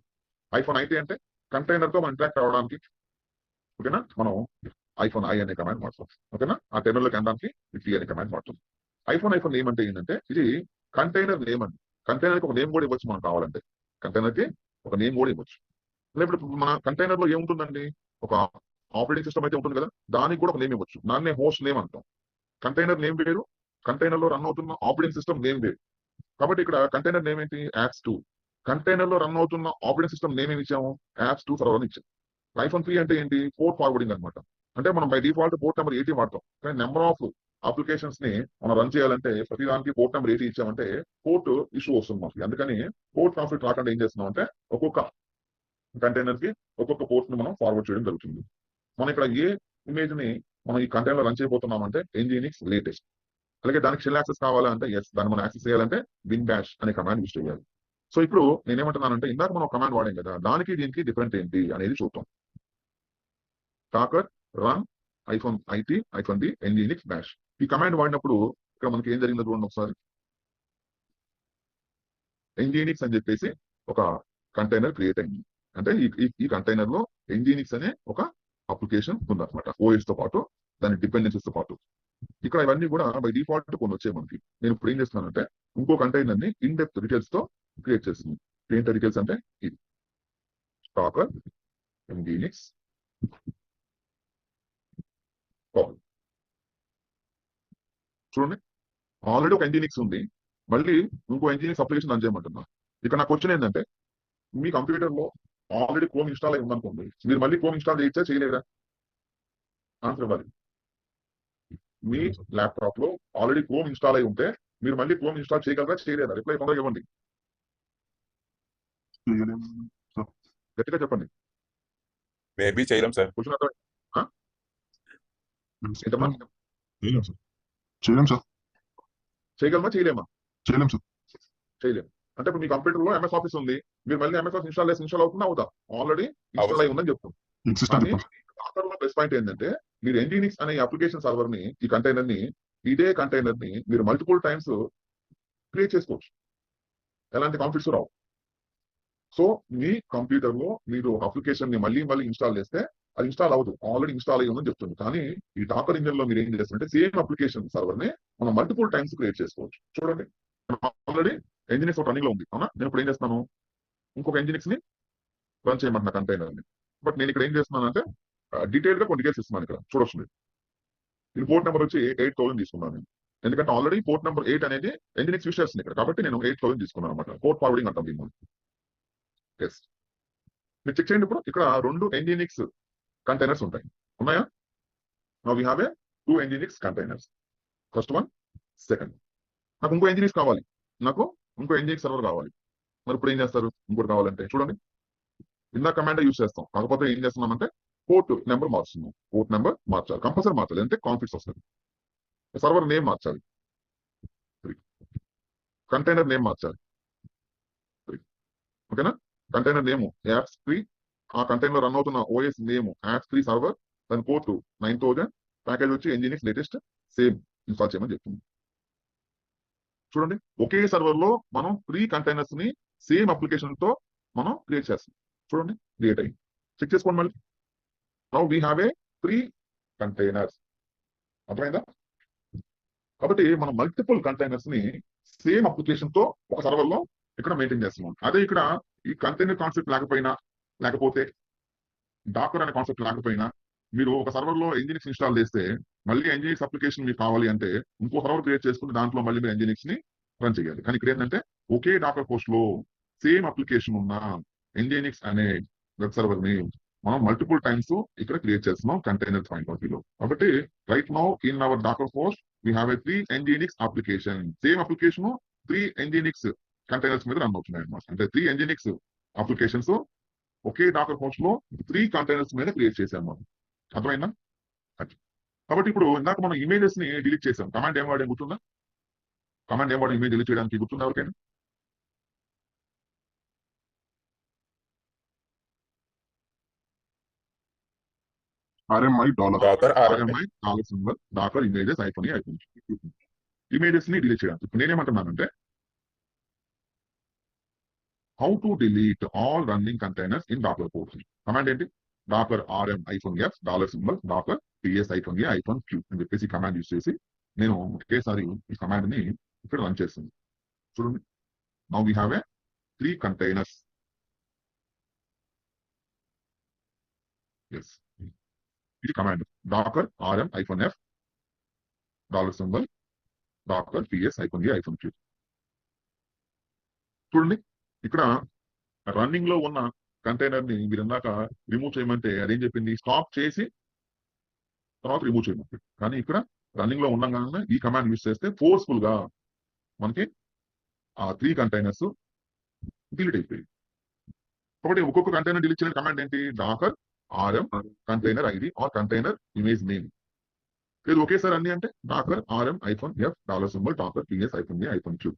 A: -IT అంటే కంటైనర్ తో మనం ఇంటరాక్ట్ అవ్వడానికి. ఓకేనా? మనం -I అనే కమాండ్ వాడతాం. ఓకేనా? ఆ టెర్మినల్ లోకి వెళ్ళడానికి T అనే కమాండ్ వాడతాం. -, నేమ్ అంటే ఏంటంటే ఇది కంటైనర్ నేమ్ అండి. కంటైనర్ కి ఒక నేమ్ కూడా ఇవ్వచ్చు మనం కావాలంటే, కంటైనర్ కి ఒక నేమ్ కూడా ఇవ్వచ్చు. ఇప్పుడు మన కంటైనర్ లో ఏముంటుందండి, ఒక ఆపరేటింగ్ సిస్టమ్ అయితే ఉంటుంది కదా, దానికి కూడా ఒక నేమ్ ఇవ్వచ్చు. దాన్నే హోస్ట్ నేమ్ అంటాం. కంటైనర్ నేమ్ వేరు, కంటైనర్ లో రన్ అవుతున్న ఆపరేటింగ్ సిస్టమ్ నేమ్ వేరు. కాబట్టి ఇక్కడ కంటైనర్ నేమ్ ఏంటి? apps2. కంటైనర్ లో రన్ అవుతున్న ఆపరేటింగ్ సిస్టమ్ నేమ్ ఏమి ఇచ్చాము? apps2 సర్వర్ అని ఇచ్చాము. -3 అంటే ఏంటి? పోర్ట్ ఫార్వర్డింగ్ అనమాట. అంటే మనం బై డిఫాల్ట్ పోర్ట్ నెంబర్ 80 వాడతాం, కానీ నెంబర్ ఆఫ్ అప్లికేషన్స్ ని మనం రన్ చేయాలంటే ప్రతి దానికి పోర్ట్ నెంబర్ 80 ఇచ్చామంటే పోర్ట్ ఇష్యూ వస్తుంది మనకి. అందుకని పోర్ట్ కాన్ఫ్లిక్ట్ రాకుండా ఏం చేస్తున్నాం అంటే ఒక్కొక్క కంటైనర్ కి ఒక్కొక్క పోర్ట్ ని మనం ఫార్వర్డ్ చేయడం జరుగుతుంది. మనం ఇక్కడ ఏ ఇమేజ్ ని మనం ఈ కంటైనర్ రన్ చేయబోతున్నామంటే ఎన్జినిక్స్ లేటెస్ట్. అలాగే దానికి షెల్ యాక్సెస్ కావాలంటే ఎస్, దాన్ని మనం యాక్సెస్ చేయాలంటే బిన్ బ్యాష్ అనే కమాండ్ యూజ్ చేయాలి. సో ఇప్పుడు నేనేమంటున్నానంటే ఇందాక మనం కమాండ్ వాడాం కదా, దానికి దీనికి డిఫరెంట్ ఏంటి అనేది చూద్దాం. Docker run -IT -D nginx bash. ఈ కమాండ్ వాడినప్పుడు ఇక్కడ మనకి ఏం జరిగిందో చూడండి ఒకసారి. ఎన్జినిక్స్ అని చెప్పేసి ఒక కంటైనర్ క్రియేట్ అయింది. అంటే ఈ కంటైనర్ లో ఎన్జినిక్స్ అనే ఒక అప్లికేషన్ ఉందన్నమాట, ఓఎస్ తో పాటు దాని డిపెండెన్సీస్ తో పాటు. ఇక్కడ ఇవన్నీ కూడా బై డిఫాల్ట్ కొన్ని వచ్చాయి మనకి. నేను ఇప్పుడు ఏం చేస్తున్నానంటే ఇంకో కంటైనర్ ని ఇన్ డెప్త్ డీటెయిల్స్ తో క్రియేట్ చేస్తుంది. ఏంటి డీటెయిల్స్ అంటే ఇది డాకర్ nginx కాల్. చూడండి, ఆల్రెడీ ఒక nginx ఉంది, మళ్ళీ ఇంకో nginx అప్లికేషన్ రన్ చేయమంటున్నా. ఇక్కడ నా క్వశ్చన్ ఏంటంటే మీ కంప్యూటర్ లో ఆల్రెడీ క్రోమ్ ఇన్స్టాల్ అయి ఉందనుకోండి, మీరు మళ్ళీ క్రోమ్ ఇన్స్టాల్ చేయొచ్చా చేయలేదా? ఆన్సర్ ఇవ్వాలి. మీ ల్యాప్టాప్ లో ఆల్రెడీ క్రోమ్ ఇన్స్టాల్ అయి ఉంటే మీరు మళ్ళీ క్రోమ్ ఇన్స్టాల్ చేయగలరా చేయలేదా? రిప్లై తొందరగా ఇవ్వండి, గట్టిగా చెప్పండి.
B: మేబీ చేయలేం సార్.
A: క్వశ్చన్ అర్థం ఏంటమ్మా?
C: చేయలేం సార్.
A: చేయగలమా చేయలేమా?
C: చేయలేం సార్.
A: చేయలేము. అంటే ఇప్పుడు మీ కంప్యూటర్ లో ఎంఎస్ ఆఫీస్ ఉంది, మీరు మళ్ళీ ఎంఎస్ ఆఫీస్ ఇన్స్టాల్ అవుతుందా అవుతా? ఆల్రెడీ ఇన్స్టాల్ అయి ఉందని చెప్తాం. కానీ డాకర్ లో ప్లస్ పాయింట్ ఏంటంటే మీరు nginx అనే అప్లికేషన్ సర్వర్ ని, ఈ కంటైనర్ ని, ఇదే కంటైనర్ ని మీరు మల్టిపుల్ టైమ్స్ క్రియేట్ చేసుకోవచ్చు, ఎలాంటి కాన్ఫ్లిక్ట్స్ రావు. సో మీ కంప్యూటర్ లో మీరు అప్లికేషన్ ని మళ్ళీ ఇన్స్టాల్ చేస్తే అది ఇన్స్టాల్ అవ్వదు, ఆల్రెడీ ఇన్స్టాల్ అయ్యి ఉందని చెప్తుంది. కానీ ఈ డాకర్ ఇంజిన్ లో మీరు ఏం చేస్తారంటే సేమ్ అప్లికేషన్ సర్వర్ ని మనం మల్టిపుల్ టైమ్స్ క్రియేట్ చేసుకోవచ్చు. చూడండి, ఆల్రెడీ nginx ఒక రన్నింగ్ లో ఉంది అవునా. నేను ఇప్పుడు ఏం చేస్తాను, ఇంకొక nginx ని రన్ చేయమంటున్నా కంటైనర్ ని. బట్ నేను ఇక్కడ ఏం చేస్తున్నానంటే డీటెయిల్ గా కొన్ని డీటెయిల్స్ ఇస్తున్నాను. ఇక్కడ చూడొచ్చు, ఇది పోర్ట్ నెంబర్ వచ్చి 8000 తీసుకున్నాను నేను, ఎందుకంటే ఆల్రెడీ పోర్ట్ నెంబర్ 8 అనేది nginx యూస్ చేస్తుంది ఇక్కడ, కాబట్టి నేను 8000 తీసుకున్నాను అనమాట. పోర్ట్ ఫార్వర్డింగ్ అంటాం దీన్ని. ఎస్, మీరు చెక్ చేయండి. ఇప్పుడు ఇక్కడ 2 nginx కంటైనర్స్ ఉంటాయి, ఉన్నాయా? Now we have a 2 nginx containers, first one, second. నాకు ఇంకో nginx కావాలి, నాకు ఇంకో nginx సర్వర్ కావాలి. మరి ఇప్పుడు ఏం చేస్తారు? ఇంకోటి కావాలంటే చూడండి, ఇందా కమాండ్ యూస్ చేస్తాం, కాకపోతే ఏం చేస్తున్నామంటే పోర్ట్ నెంబర్ మార్చుతున్నాం. పోర్ట్ నెంబర్ మార్చాలి, కంపల్సరీ మార్చాలి, అంటే కాన్ఫ్లిక్ట్స్ వస్తుంది. సర్వర్ నేమ్ మార్చాలి, కంటైనర్ నేమ్ మార్చాలి. ఓకేనా? కంటైనర్ నేమ్ యాప్స్ 3, ఆ కంటైనర్ రన్ అవుతున్న ఓఎస్ నేమ్ యాప్స్ 3 సర్వర్, దాని పోర్ట్ 9000, ప్యాకేజ్ వచ్చి nginx లేటెస్ట్, సేమ్ ఇన్స్టాల్ చేయమని చెప్తుంది. చూడండి, ఒకే సర్వర్ లో మనం 3 కంటైనర్స్ ని సేమ్ అప్లికేషన్ తో మనం క్రియేట్ చేస్తాం. చూడండి, క్రియేట్ అయ్యి చెక్ చేసుకోండి మళ్ళీ. Now we have a 3 containers. అర్థమైందా? కాబట్టి మనం మల్టిపుల్ కంటైనర్స్ ని సేమ్ అప్లికేషన్ తో ఒక సర్వర్ లో ఇక్కడ మెయింటైన్ చేస్తున్నాం. అదే ఇక్కడ ఈ కంటైనర్ కాన్సెప్ట్ లేకపోతే డాకర్ అనే కాన్సెప్ట్ లేకపోయినా మీరు ఒక సర్వర్ లో nginx ఇన్స్టాల్ చేస్తే మళ్ళీ nginx అప్లికేషన్ మీకు కావాలి అంటే ఇంకో సర్వర్ క్రియేట్ చేసుకుని దాంట్లో మళ్ళీ మీరు nginx ని రన్ చేయాలి. కానీ ఇక్కడ ఏంటంటే ఒకే డాకర్ పోస్ట్ లో సేమ్ అప్లికేషన్ ఉన్న nginx అనే వెబ్ సర్వర్ ని మనం మల్టిపుల్ టైమ్స్ ఇక్కడ క్రియేట్ చేస్తున్నాం కంటైనర్ పాయింట్ ఆఫ్ వ్యూలో. కాబట్టి right now in our Docker post we have a 3 nginx application. Same application 3 nginx containers మీద రన్ అవుతున్నాయి అనమాట. అంటే 3 nginx అప్లికేషన్స్ ఒకే డాకర్ పోస్ట్ లో 3 కంటైనర్స్ మీద క్రియేట్ చేశాము. అర్థమైందా? కాబట్టి ఇప్పుడు ఇందాక మనం ఇమేజెస్ ని డిలీట్ చేసాం. కమాండ్ ఏం వాడే గుర్తుందా? కమాండ్ ఏం వాడే ఇమేజ్ డిలీట్ చేయడానికి గుర్తుందా ఎవరికైనా?
C: RMI $.
A: RMI డాకర్ ఇమేజెస్ అయిపోయి ఇమేజెస్ ని డిలీట్ చేయడానికి. ఇప్పుడు నేనేమంటున్నానంటే how to delete all running containers in Docker port. Command ఏంటి? డాకర్ RM-F డాకర్ PS-A-Q అని చెప్పేసి కమాండ్ యూస్ చేసి నేను ఒకేసారి ఈ కమాండ్ ని ఇక్కడ రన్ చేస్తుంది. చూడండి, now we have a 3 containers. Yes, ఇది command docker RM-F Dakar PS-A-Q. చూడండి, ఇక్కడ రన్నింగ్ లో ఉన్న కంటైనర్ ని మీరు ఇందాక రిమూవ్ చేయమంటే అదేం చెప్పింది? స్టాప్ చేసి తర్వాత రిమూవ్ చేయమంటే. కానీ ఇక్కడ రన్నింగ్ లో ఉండగానే ఈ కమాండ్ యూస్ చేస్తే ఫోర్స్ఫుల్ గా మనకి ఆ 3 కంటైనర్స్ డిలీట్ అయిపోయి. కాబట్టి ఒక్కొక్క కంటైనర్ డిలీట్ చేయడం కమాండ్ ఏంటి? Docker RM container ID or container image name. లేదు ఒకేసారి అన్ని అంటే డాకర్ RM-F డాకర్ PS-A-Q.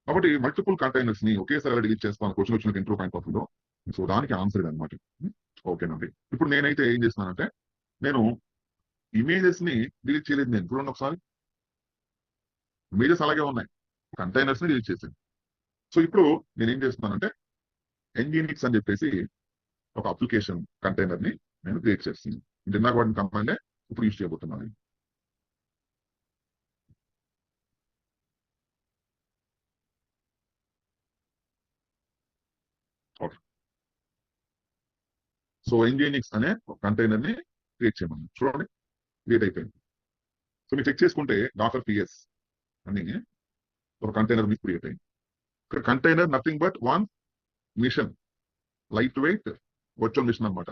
A: కాబట్టి మల్టిపుల్ కంటైనర్స్ ని ఒకేసారి డిలీట్ చేస్తాను క్వశ్చన్ వచ్చిన ఇంట్రో పాయింట్ ఆఫ్ వ్యూలో. సో దానికి ఆన్సర్ ఇది అనమాట. ఓకేనండి, ఇప్పుడు నేనైతే ఏం చేస్తున్నానంటే నేను ఇమేజెస్ ని డిలీట్ చేయలేదు. నేను చూడండి ఒకసారి, ఇమేజెస్ అలాగే ఉన్నాయి, కంటైనర్స్ ని రిలీజ్ చేశాను. సో ఇప్పుడు నేను ఏం చేస్తున్నానంటే ఎన్జినిక్స్ అని చెప్పేసి ఒక అప్లికేషన్ కంటైనర్ ని నేను క్రియేట్ చేస్తున్నాను. ఇందాక వాడిని కమాండే ఇప్పుడు యూజ్ చేయబోతున్నాను. ఓకే, సో ఎన్జినిక్స్ అనే కంటైనర్ ని క్రియేట్ చేయమని చూడండి, క్రియేట్ అయిపోయింది. సో మీరు చెక్ చేసుకుంటే డాకర్ పిఎస్ అని ఒక కంటైనర్ మీకు క్రియేట్ అయింది. ఇక్కడ container nothing but one machine, light weight virtual machine అనమాట.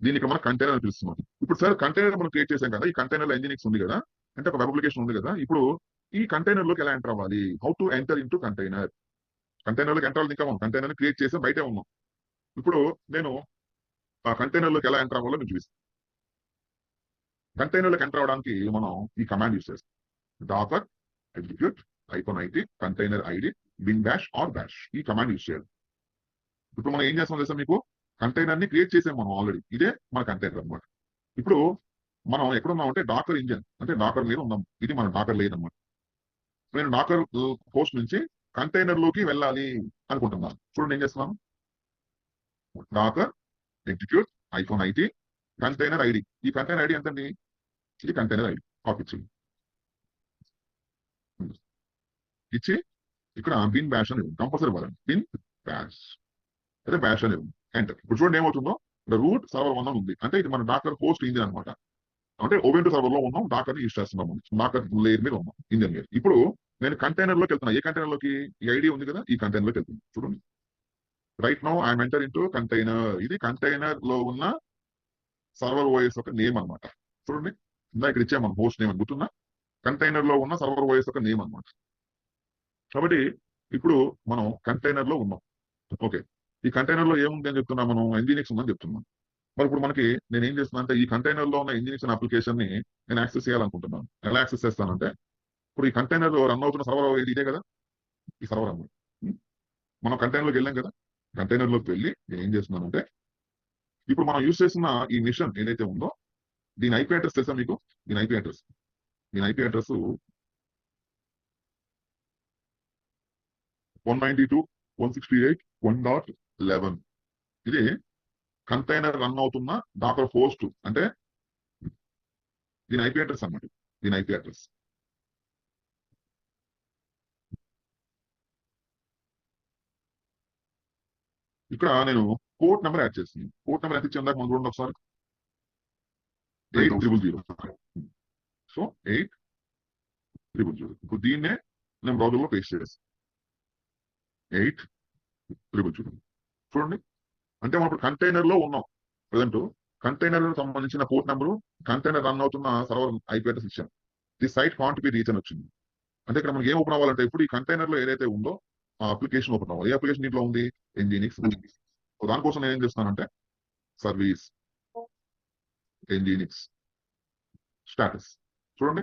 A: దీనికి మనం కంటైనర్ అని పిలుస్తున్నాం. ఇప్పుడు సార్ కంటైనర్ మనం క్రియేట్ చేసాం కదా, ఈ కంటైనర్ లో ఎన్జినిక్స్ ఉంది కదా, అంటే ఒక వెబ్ అప్లికేషన్ ఉంది కదా, ఇప్పుడు ఈ కంటైనర్ లోకి ఎలా ఎంటర్ అవ్వాలి, how to enter into container. Container లోకి ఎంటర్ అవ్వాలి, ఇంకా మనం కంటైనర్ క్రియేట్ చేసాం, బయటే ఉన్నాం. ఇప్పుడు నేను ఆ కంటైనర్ లోకి ఎలా ఎంటర్ అవ్వాలో నేను చూపిస్తాను. కంటైనర్ లోకి ఎంటర్ అవడానికి మనం ఈ కమాండ్ యూస్ చేస్తాం, Docker execute -it container ID bin dash or dash. ఈ కమాండ్ యూస్ చేయాలి. ఇప్పుడు మనం ఏం చేస్తాం తెలుసా మీకు, కంటైనర్ ని క్రియేట్ చేసాం మనం ఆల్రెడీ, ఇదే మన కంటైనర్ అనమాట. ఇప్పుడు మనం ఎక్కడున్నాం అంటే డాకర్ ఇంజన్, అంటే డాకర్ మీద ఉన్నాం, ఇది మన డాకర్ లేదు అనమాట. నేను డాకర్ పోస్ట్ నుంచి కంటైనర్ లోకి వెళ్ళాలి అనుకుంటున్నాను. చూడండి ఏం చేస్తున్నాను, Docker execute -it container ID. ఈ కంటైనర్ ఐడి ఎంతండి, ఇది కంటైనర్ ఐడి. కాపీ ఇచ్చి ఇక్కడ బిన్ బ్యాష్ అని కంపల్సరీ ఇవ్వాలి, బిన్ బ్యాష్ అదే బ్యాష్ అని ఎంటర్. ఇప్పుడు చూడండి ఏమవుతుందో, రూట్ సర్వర్ 1 ఉంది, అంటే ఇది మన డాకర్ పోస్ట్ ఇంజిన్ అనమాట. అంటే ఓవెంటూ సర్వర్ లో ఉన్నాం, డాకర్ ని యూస్ చేస్తున్నాం, డాకర్ లేయర్ మీద ఉన్నాం, ఇంజిన్ మీద. ఇప్పుడు నేను కంటైనర్ లోకి వెళ్తున్నా, ఏ కంటైనర్ లోకి, ఈ ఐడి ఉంది కదా, ఈ కంటైనర్ లోకి వెళ్తుంది. చూడండి, right now I'm enter into container. ఇది కంటైనర్ లో ఉన్న సర్వర్ ఓఎస్ యొక్క నేమ్ అనమాట. చూడండి, ఇందా ఇక్కడ ఇచ్చాము హోస్ట్ నేమ్ అని గుర్తున్నా, కంటైనర్ లో ఉన్న సర్వర్ ఓఎస్ యొక్క నేమ్ అనమాట. కాబట్టి ఇప్పుడు మనం కంటైనర్ లో ఉన్నాం. ఓకే, ఈ కంటైనర్ లో ఏముంది అని చెప్తున్నా, మనం ఎన్జినిక్స్ ఉందని చెప్తున్నాం. మరి ఇప్పుడు మనకి నేను ఏం చేస్తున్నా అంటే, ఈ కంటైనర్ లో ఉన్న ఎన్జినిక్స్ అనే అప్లికేషన్ ని నేను యాక్సెస్ చేయాలనుకుంటున్నాను. ఎలా యాక్సెస్ చేస్తానంటే, ఇప్పుడు ఈ కంటైనర్ లో రన్ అవుతున్న సర్వర్ ఇదే కదా, ఈ సర్వర్ అన్నమాట. మనం కంటైనర్ లోకి వెళ్ళాం కదా, కంటైనర్ లోకి వెళ్ళి నేను ఏం చేస్తున్నానంటే, ఇప్పుడు మనం యూజ్ చేస్తున్న ఈ మిషన్ ఏదైతే ఉందో, దీని ఐపీ అడ్రస్ తెలుసా మీకు, దీని ఐపీ అడ్రస్ 192.168.1.11. ఇది కంటైనర్ రన్ అవుతున్న డాకర్ హోస్ట్, అంటే దీని ఐపీ అడ్రస్ అన్నమాట. దీని ఐపీ అడ్రస్ ఇక్కడ నేను పోర్ట్ నెంబర్ యాడ్ చేస్తున్నాను. పోర్ట్ నెంబర్ ఎంత ఇచ్చిందాక మనం చూడండి ఒకసారి, 8000. సో 8000. ఇప్పుడు దీన్నే నేను బ్రౌజర్ లో పేస్ట్ చేస్తాను, 8000. చూడండి, అంటే మనం ఇప్పుడు కంటైనర్ లో ఉన్నాం. ప్రజెంట్ కంటైనర్ సంబంధించిన పోర్ట్ నెంబరు, కంటైనర్ రన్ అవుతున్న సర్వర్ ఐపీ అడ్రస్ ఇచ్చాను. The site can't be reach అని వచ్చింది. అంటే ఇక్కడ మనకి ఏం ఓపెన్ అవ్వాలంటే, ఇప్పుడు ఈ కంటైనర్ లో ఏదైతే ఉందో ఆ అప్లికేషన్ ఓపెన్ అవ్వాలి. ఏ అప్లికేషన్ దీంట్లో ఉంది, ఎన్జినిక్స్. దానికోసం నేను ఏం చేస్తానంటే, సర్వీస్ ఎన్జినిక్స్ స్టాటస్. చూడండి,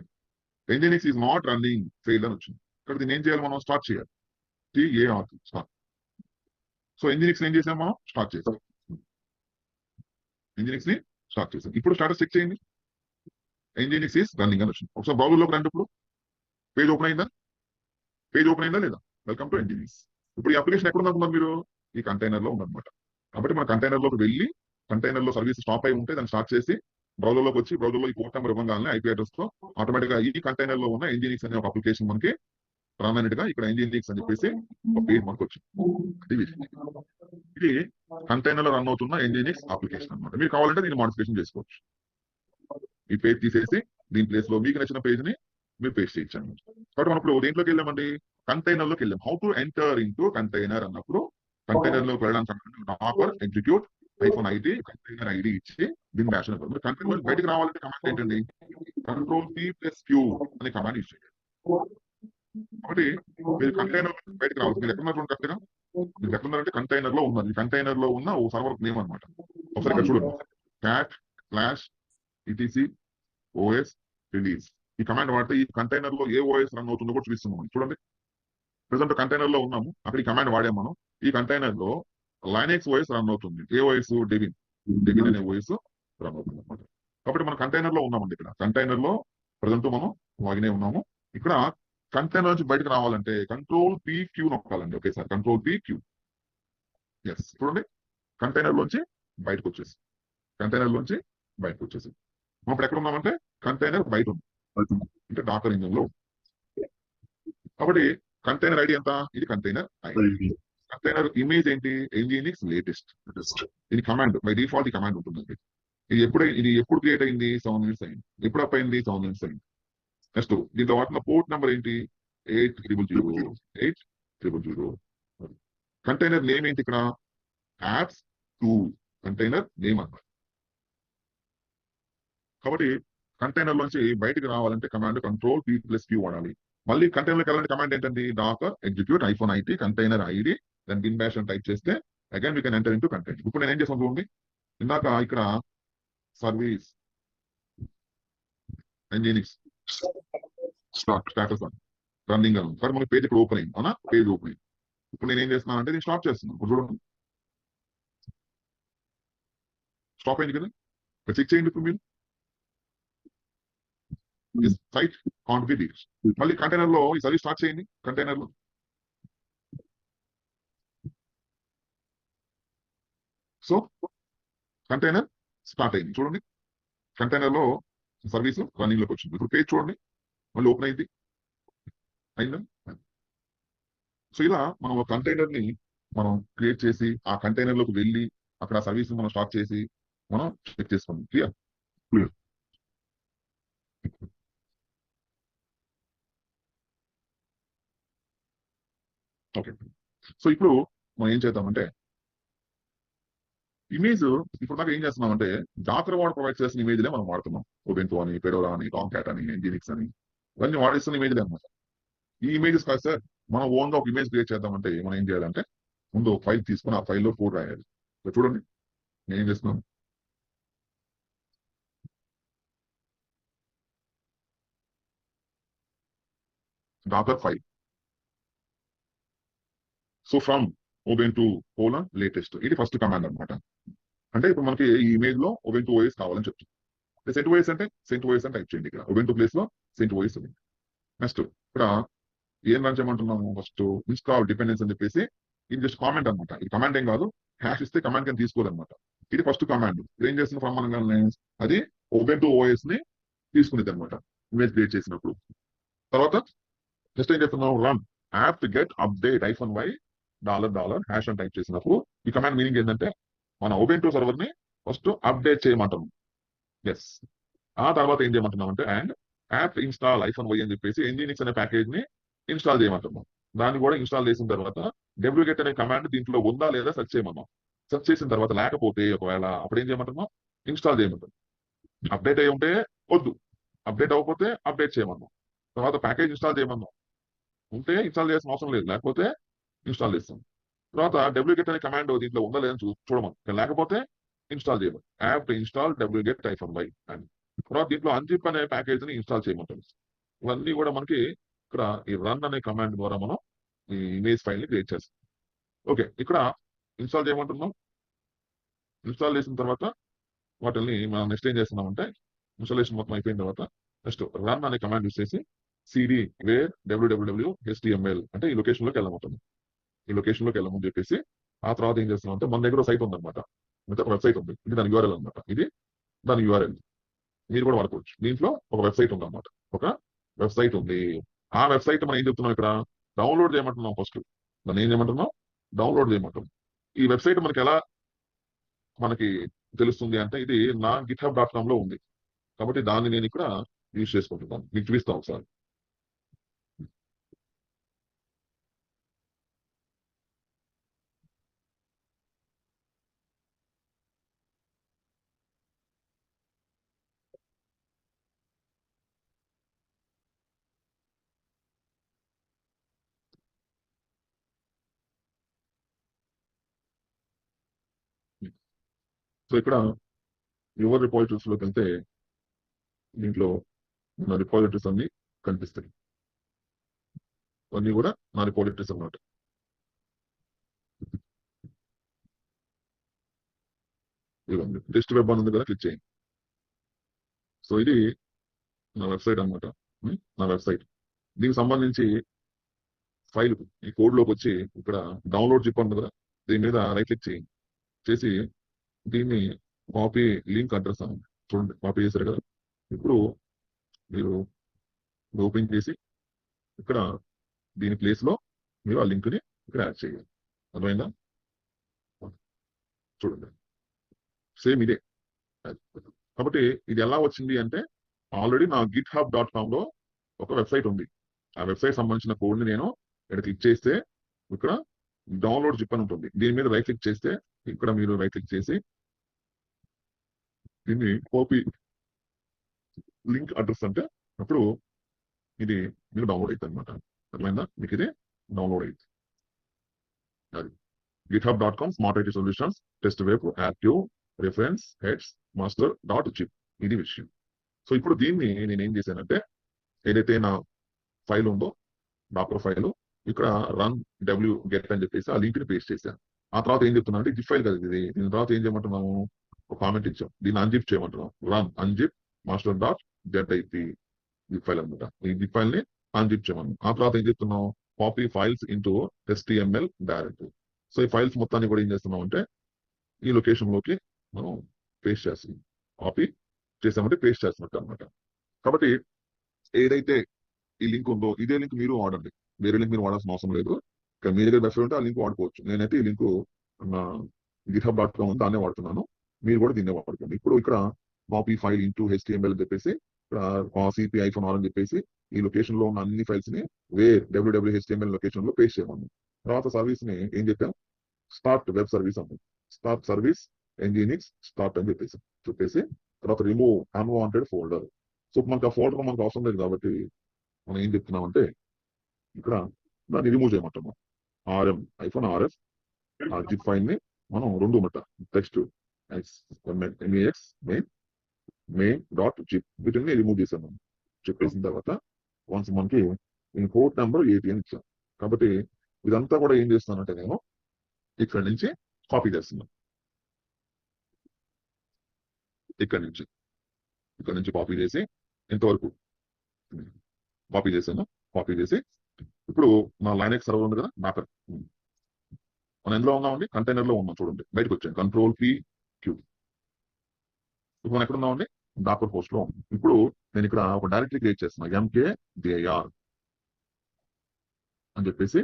A: Nginx is not running, fail అని వచ్చింది. ఇక్కడ దీన్ని ఏం చేయాలి, మనం స్టార్ట్ చేయాలి, TAR స్టార్ట్. సో ఎన్జినిక్స్ ఏం చేసాం, మనం స్టార్ట్ చేసాం, ఎన్జినిక్స్ ని స్టార్ట్ చేసాం. ఇప్పుడు స్టాటస్ చెక్ చేయండి, ఎన్జినిక్స్ ఈస్ రన్నింగ్ అని వచ్చింది. ఒకసారి బ్రౌజర్ లోకి రండి. ఇప్పుడు పేజ్ ఓపెన్ అయిందా, పేజ్ ఓపెన్ అయిందా లేదా, వెల్కమ్ టు ఎన్జినిక్స్. ఇప్పుడు ఈ అప్లికేషన్ ఎక్కడ ఉందనుకున్నారు మీరు, ఈ కంటైనర్ లో ఉందన్నమాట. కాబట్టి మన కంటైనర్ లోకి వెళ్ళి, కంటైనర్ లో సర్వీస్ స్టాప్ అయి ఉంటే దాన్ని స్టార్ట్ చేసి బ్రౌజర్ లోకి వచ్చి, బ్రౌజర్ లో ఈ పోర్ట్ నెంబర్ ఇవ్వగానే ఐపీ అడ్రస్ తో ఆటోమేటిక్ గా ఈ కంటైనర్ లో ఉన్న ఎన్జినిక్స్ అనే ఒక అప్లికేషన్ మనకి రన్ అయినట్టుగా ఇక్కడ ఎన్జినిక్స్ అని చెప్పేసి ఒక పేజ్ మనకు వచ్చింది. ఇది కంటైనర్ లో రన్ అవుతున్న ఎన్జినిక్స్ అప్లికేషన్ అనమాట. మీరు కావాలంటే దీన్ని మోడిఫికేషన్ చేసుకోవచ్చు. ఈ పేజ్ తీసేసి దీని ప్లేస్ లో మీకు నచ్చిన పేజ్ ని మీరు పేస్ట్ చేయొచ్చు. కాబట్టి మనం ఇప్పుడు దేంట్లోకి వెళ్ళామండి, కంటైనర్ లోకి వెళ్ళాం. How to enter into container అన్నప్పుడు, కంటైనర్ లోకి వెళ్ళడానికి Docker execute -it container ID ఇచ్చి బిన్ బ్యాష్ అని. మీరు కంటైనర్ బయటకు రావాలంటే కమాండ్ ఏంటండి, Ctrl+Q అనే కమాండ్ యూజ్ చేయాలి. కాబట్టి మీరు కంటైనర్ బయటకు రావాలి. మీరు ఎక్కడున్నారు కరెక్ట్ గా, మీరు ఎక్కడున్నారంటే కంటైనర్ లో ఉన్నారు. ఈ కంటైనర్ లో ఉన్న ఓ సర్వర్ నేమ్ అనమాట. ఒకసారి ఇక్కడ చూడండి, cat/etc/os release. ఈ కమాండ్ వాడితే ఈ కంటైనర్ లో ఏ ఓఎస్ రన్ అవుతుందో కూడా చూపిస్తున్నాం. చూడండి, ప్రెసెంట్ కంటైనర్ లో ఉన్నాము, అక్కడ ఈ కమాండ్ వాడాము మనం. ఈ కంటైనర్ లో లైనెక్స్ ఓఎస్ రన్ అవుతుంది. ఏ ఓఎస్, డెబిన్ అనే ఓఎస్ రన్ అవుతుంది అనమాట. కాబట్టి మనం కంటైనర్ లో ఉన్నామండి. ఇక్కడ కంటైనర్ లో ప్రెసెంట్ మనం లాగిన్ అయి ఉన్నాము. ఇక్కడ కంటైనర్ నుంచి బయటకు రావాలంటే కంట్రోల్ PQ నొక్కాలండి. Okay sir, control PQ. Yes, చూడండి, కంటైనర్ లోంచి బయటకు వచ్చేసి మనం ఇప్పుడు ఎక్కడ ఉన్నామంటే కంటైనర్ బయట ఉంది, అంటే డాకర్ ఇంజిన్ లో. కాబట్టి కంటైనర్ ఐడి ఎంత? ఇది కంటైనర్ ఐడి. కంటైనర్ ఇమేజ్ ఏంటి? Nginx latest. ఇది కమాండ్, బై డిఫాల్ట్ ఈ కమాండ్ ఉంటుందండి. ఇది ఎప్పుడు క్రియేట్ అయింది? 7 minutes అయింది. ఎప్పుడు అప్ అయింది? 7 minutes అయింది. నెక్స్ట్ దీంట్లో వాటిలో పోర్ట్ నెంబర్ ఏంటి? 8000. కంటైనర్ నేమ్ ఏంటి ఇక్కడ? యాప్స్ 2 కంటైనర్ నేమ్ అన్నమాట. కాబట్టి కంటైనర్ లోంచి బయటకు రావాలంటే కమాండ్ కంట్రోల్ P+Q వాడాలి. మళ్ళీ కంటైనర్కి వెళ్ళాలంటే కమాండ్ ఏంటండి? Docker execute -IT container ID then bin bash అని టైప్ చేస్తే again we can enter into container. ఇప్పుడు నేను ఏం చేస్తాను చూడండి, ఇందాక ఇక్కడ సర్వీస్ Nginx స్టాటస్ రన్నింగ్ అని సార్, మన పేజ్ ఇక్కడ ఓపెన్ అయింది అవునా? పేజ్ ఓపెన్ అయింది. ఇప్పుడు నేను ఏం చేస్తున్నాను అంటే నేను స్టాప్ చేస్తున్నాను. ఇప్పుడు చూడండి, స్టాప్ అయింది కదా. చెక్ చేయండి ఇప్పుడు మీరు. Site can't be reached. మళ్ళీ కంటైనర్ లో ఈ సర్వీస్ స్టార్ట్ చేయండి. కంటైనర్ లో సో కంటైనర్ స్టార్ట్ అయింది చూడండి. కంటైనర్ లో సర్వీస్ రన్నింగ్ లోకి వచ్చింది. ఇప్పుడు పేజ్ చూడండి, మళ్ళీ ఓపెన్ అయింది. అయిందా? సో ఇలా మనం ఒక కంటైనర్ ని మనం క్రియేట్ చేసి ఆ కంటైనర్ లోకి వెళ్ళి అక్కడ సర్వీస్ మనం స్టార్ట్ చేసి మనం చెక్ చేసుకోండి. క్లియర్? ఓకే. సో ఇప్పుడు మనం ఏం చేద్దామంటే ఇమేజ్ ఇప్పుడు దాకా ఏం చేస్తున్నామంటే డాకర్ వాడు ప్రొవైడ్ చేసిన ఇమేజ్లే మనం వాడుతున్నాం. Ubuntu అని, Fedora అని, Tomcat అని, Nginx అని, ఇవన్నీ వాడిస్తున్న ఇమేజ్లే అనమాట. ఈ ఇమేజెస్ కాదు సార్, మనం ఓన్ గా ఒక ఇమేజ్ క్రియేట్ చేద్దామంటే మనం ఏం చేయాలంటే ముందు ఒక ఫైల్ తీసుకుని ఆ ఫైల్లో కోడ్ రాయాలి. చూడండి నేను ఏం చేస్తున్నాను, Docker file. So from Ubuntu latest ఇది ఫస్ట్ కమాండ్ అనమాట. అంటే ఇప్పుడు మనకి ఈ ఇమేజ్ లో Ubuntu OS కావాలని చెప్తుంది. CentOS అంటే CentOS అని టైప్ చేయండి. ఇక్కడ Ubuntu ప్లేస్ లో CentOS ఉంది. నెక్స్ట్ ఇక్కడ ఏం రన్ చేయమంటున్నాము? ఫస్ట్ ఇన్స్టాల్ డిపెండెన్స్ అని చెప్పేసి ఇది జస్ట్ కామెంట్ అనమాట. ఇది కమాండ్ ఏం కాదు, హ్యాష్ ఇస్తే కమాండ్ కింద తీసుకోదన్నమాట. ఇది ఫస్ట్ కమాండ్. ఏం చేస్తున్న ఫ్రమ్ అనగానే అది Ubuntu OS ని తీసుకునేది అనమాట ఇమేజ్ క్రియేట్ చేసినప్పుడు. తర్వాత నెక్స్ట్ ఏం చేస్తున్నాం? Run app get update -y $$ అని టైప్ చేసినప్పుడు ఈ కమాండ్ మీనింగ్ ఏంటంటే మన Ubuntu సర్వర్ ని ఫస్ట్ అప్డేట్ చేయమంటున్నాం. ఎస్. ఆ తర్వాత ఏం చేయమంటున్నాం అంటే అండ్ యాప్ ఇన్స్టాల్ -y అని చెప్పేసి Nginx అనే ప్యాకేజ్ ని ఇన్స్టాల్ చేయమంటున్నాం. దాన్ని కూడా ఇన్స్టాల్ చేసిన తర్వాత wget అనే కమాండ్ దీంట్లో ఉందా లేదా సెర్చ్ చేయమన్నాం. సెర్చ్ చేసిన తర్వాత లేకపోతే ఒకవేళ అప్పుడు ఏం చేయమంటున్నాం? ఇన్స్టాల్ చేయమంటాం. అప్డేట్ అయి ఉంటే వద్దు, అప్డేట్ అవ్వకపోతే అప్డేట్ చేయమన్నాం. తర్వాత ప్యాకేజ్ ఇన్స్టాల్ చేయమన్నాం. ఉంటే ఇన్స్టాల్ చేయాల్సిన అవసరం లేదు, లేకపోతే ఇన్స్టాల్ చేస్తాం. తర్వాత wget అనే కమాండ్ దీంట్లో ఉందా లేదని చూడమని, లేకపోతే ఇన్స్టాల్ చేయమని యాప్ ఇన్స్టాల్ wget -y అని. తర్వాత దీంట్లో అన్జిప్ అనే ప్యాకేజ్ ని ఇన్స్టాల్ చేయమంటాం. ఇవన్నీ కూడా మనకి ఇక్కడ ఈ రన్ అనే కమాండ్ ద్వారా మనం ఈ ఇమేజ్ ఫైల్ ని క్రియేట్ చేస్తాం. ఓకే, ఇక్కడ ఇన్స్టాల్ చేయమంటున్నాం. ఇన్స్టాల్ చేసిన తర్వాత వాటిని మనం నెక్స్ట్ ఏం చేస్తున్నామంటే ఇన్స్టాలేషన్ మొత్తం అయిపోయిన తర్వాత నెక్స్ట్ రన్ అనే కమాండ్ యూస్ చేసి cd వేర్ www.html అంటే ఈ లొకేషన్ లోకి వెళ్ళమంటుంది. ఈ లొకేషన్ లోకి వెళ్ళమని చెప్పేసి ఆ తర్వాత ఏం చేస్తున్నాం అంటే మన దగ్గర సైట్ ఉందన్నమాట, వెబ్సైట్ ఉంది. ఇది దాని URL అనమాట. ఇది దాని URL మీరు కూడా వాడుకోవచ్చు. దీంట్లో ఒక వెబ్సైట్ ఉందన్నమాట, ఒక వెబ్సైట్ ఉంది. ఆ వెబ్సైట్ మనం ఏం చెప్తున్నాం ఇక్కడ డౌన్లోడ్ చేయమంటున్నాం. ఫస్ట్ దాన్ని ఏం చేయమంటున్నాం? డౌన్లోడ్ చేయమంటాం. ఈ వెబ్సైట్ మనకి తెలుస్తుంది అంటే ఇది నా github.com లో ఉంది. కాబట్టి దాన్ని నేను ఇక్కడ యూజ్ చేసుకుంటున్నాను. మీకు చూపిస్తాను ఒకసారి. సో ఇక్కడ యువర్ రిపాజిటరీస్ లోకి వెళ్తే దీంట్లో నా రిపాజిటరీస్ అన్ని కనిపిస్తాయి. అన్ని కూడా నా రిపాజిటరీస్ అన్నమాట. ఇవ్వండి, టెస్ట్ వెబ్ అని ఉంది కదా, క్లిక్ చేయండి. సో ఇది నా వెబ్సైట్ అనమాట. నా వెబ్సైట్ దీనికి సంబంధించి ఫైల్ ఈ కోడ్ లోకి వచ్చి ఇక్కడ డౌన్లోడ్ జిప్ ఉంది కదా, దీని మీద రైట్ క్లిక్ చేసి దీన్ని కాపీ లింక్ అడ్రస్ చూడండి, కాపీ చేశారు కదా. ఇప్పుడు మీరు ఓపెన్ చేసి ఇక్కడ దీని ప్లేస్ లో మీరు ఆ లింక్ ని ఇక్కడ యాడ్ చేయాలి. అర్థమైందా? చూడండి, సేమ్ ఇదే. కాబట్టి ఇది ఎలా వచ్చింది అంటే, ఆల్రెడీ నా github.com లో ఒక వెబ్సైట్ ఉంది. ఆ వెబ్సైట్ సంబంధించిన కోడ్ ని నేను ఇక్కడ క్లిక్ చేస్తే ఇక్కడ డౌన్లోడ్ జిప్ అని ఉంటుంది. దీని మీద రైట్ క్లిక్ చేస్తే ఇక్కడ మీరు రైట్ క్లిక్ చేసి దీన్ని కాపీ లింక్ అడ్రస్ అంటే అప్పుడు ఇది మీకు డౌన్లోడ్ అవుతుంది అనమాట. అర్థమైందా? మీకు ఇది డౌన్లోడ్ అవుతుంది. అది github.com smart IT solutions test web active reference heads master dot zip, ఇది విషయం. సో ఇప్పుడు దీన్ని నేను ఏం చేశానంటే, ఏదైతే నా ఫైల్ ఉందో డాక్టర్ ఫైల్, ఇక్కడ రన్ wget అని చెప్పేసి ఆ లింక్ ని పేస్ట్ చేశాను. ఆ తర్వాత ఏం చెప్తున్నా అంటే, జిప్ ఫైల్ కదా ఇది, దీని తర్వాత ఏం చేయమంటున్నాము, ఒక కామెంట్ ఇచ్చాం, దీన్ని అన్జిప్ చేయమంటున్నాం. Run unzip master dot zip zip file అనమాట. ఈ జిప్ ఫైల్ ని అన్జిప్ చేయమన్నాం. ఆ తర్వాత ఏం చెప్తున్నాం, copy files into HTML directory. So ఈ ఫైల్స్ మొత్తాన్ని కూడా ఏం చేస్తున్నాం అంటే ఈ లొకేషన్ లోకి మనం పేస్ట్ చేస్తున్నాం. కాపీ చేసామంటే పేస్ట్ చేస్తున్నట్టు అనమాట. కాబట్టి ఏదైతే ఈ లింక్ ఉందో ఇదే లింక్ మీరు వాడండి, వేరే లింక్ మీరు వాడాల్సిన అవసరం లేదు. ఇక్కడ మీ దగ్గర వెబ్సైట్ ఉంటే ఆ లింక్ వాడుకోవచ్చు. నేనైతే ఈ లింక్ నా github.com ఉంది, దాన్నే వాడుతున్నాను. మీరు కూడా దీన్నే వాడుకోండి. ఇప్పుడు ఇక్కడ కాపీ ఫైల్ ఇంటూ HTML అని చెప్పేసి ఇక్కడ CP -R అని చెప్పేసి ఈ లొకేషన్ లో ఉన్న అన్ని ఫైల్స్ ని www.html లొకేషన్ లో పేస్ట్ చేయమన్నాం. తర్వాత సర్వీస్ ని ఏం చెప్పాం, స్టార్ట్ వెబ్ సర్వీస్ అన్నాం. స్టార్ట్ సర్వీస్ nginx స్టార్ట్ అని చెప్పేసి తర్వాత రిమూవ్ అన్వాంటెడ్ ఫోల్డర్. సో మనకు ఆ ఫోల్డర్ మనకు అవసరం లేదు కాబట్టి మనం ఏం చెప్తున్నామంటే ఇక్కడ దాన్ని రిమూవ్ చేయమంటున్నాం. RF ఆ జిప్ ఫైల్ ని మనం రెండు మట్ట text MEX main dot zip వీటిని రిమూవ్ చేసాము. చెప్పేసిన తర్వాత వన్స్ మనకి పోర్ట్ నెంబర్ 80 అని ఇచ్చాం. కాబట్టి ఇదంతా కూడా ఏం చేస్తున్నానంటే నేను ఇక్కడ నుంచి కాపీ చేస్తున్నాను. ఇక్కడ నుంచి కాపీ చేసి ఇంతవరకు కాపీ చేశాను. కాపీ చేసి ఇప్పుడు నా లైనెక్స్ సర్వర్ ఉంది కదా, డాకర్, మనం ఎందులో ఉన్నామండి, కంటైనర్ లో ఉన్నాం. చూడండి బయటకు వచ్చాను, Ctrl+Q. ఇప్పుడు మనం ఎక్కడ ఉన్నామండి, డాకర్ హోస్ట్ లో. ఇప్పుడు నేను ఇక్కడ ఒక డైరెక్టరీ క్రియేట్ చేస్తున్నా, mkdir అని చెప్పేసి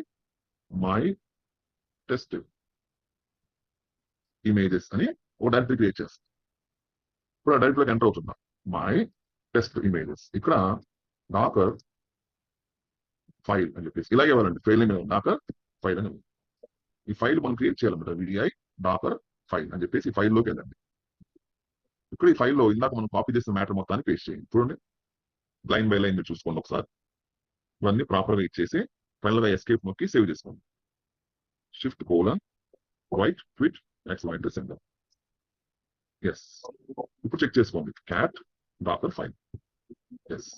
A: మై టెస్ట్ ఇమేజెస్ అని ఒక డైరెక్టరీ క్రియేట్ చేస్తాను. ఇప్పుడు ఆ డైరెక్టరీలోకి ఎంటర్ అవుతున్నా, మై టెస్ట్ ఇమేజెస్. ఇక్కడ డాకర్ ఫైల్ అని చెప్పేసి ఇలాగే ఇవ్వాలండి, ఫైల్ నేమ్ డాకర్ ఫైల్ అని. ఈ ఫైల్ మనం క్రియేట్ చేయాలన్నమాట, VDI డాకర్ ఫైల్ అని చెప్పేసి ఈ ఫైల్లోకి వెళ్ళండి. ఇక్కడ ఈ ఫైల్లో ఇందాక మనం కాపీ చేసిన మ్యాటర్ మొత్తాన్ని పేస్ట్ చేయండి. చూడండి లైన్ బై లైన్ మీరు చూసుకోండి ఒకసారి. ఇవన్నీ ప్రాపర్ గా ఇచ్చేసి ఫైనల్ గా ఎస్కేప్ నొక్కి సేవ్ చేసుకోండి. Shift:/right quit XY centre. Yes, ఇప్పుడు చెక్ చేసుకోండి, క్యాట్ డాకర్ ఫైల్. ఎస్,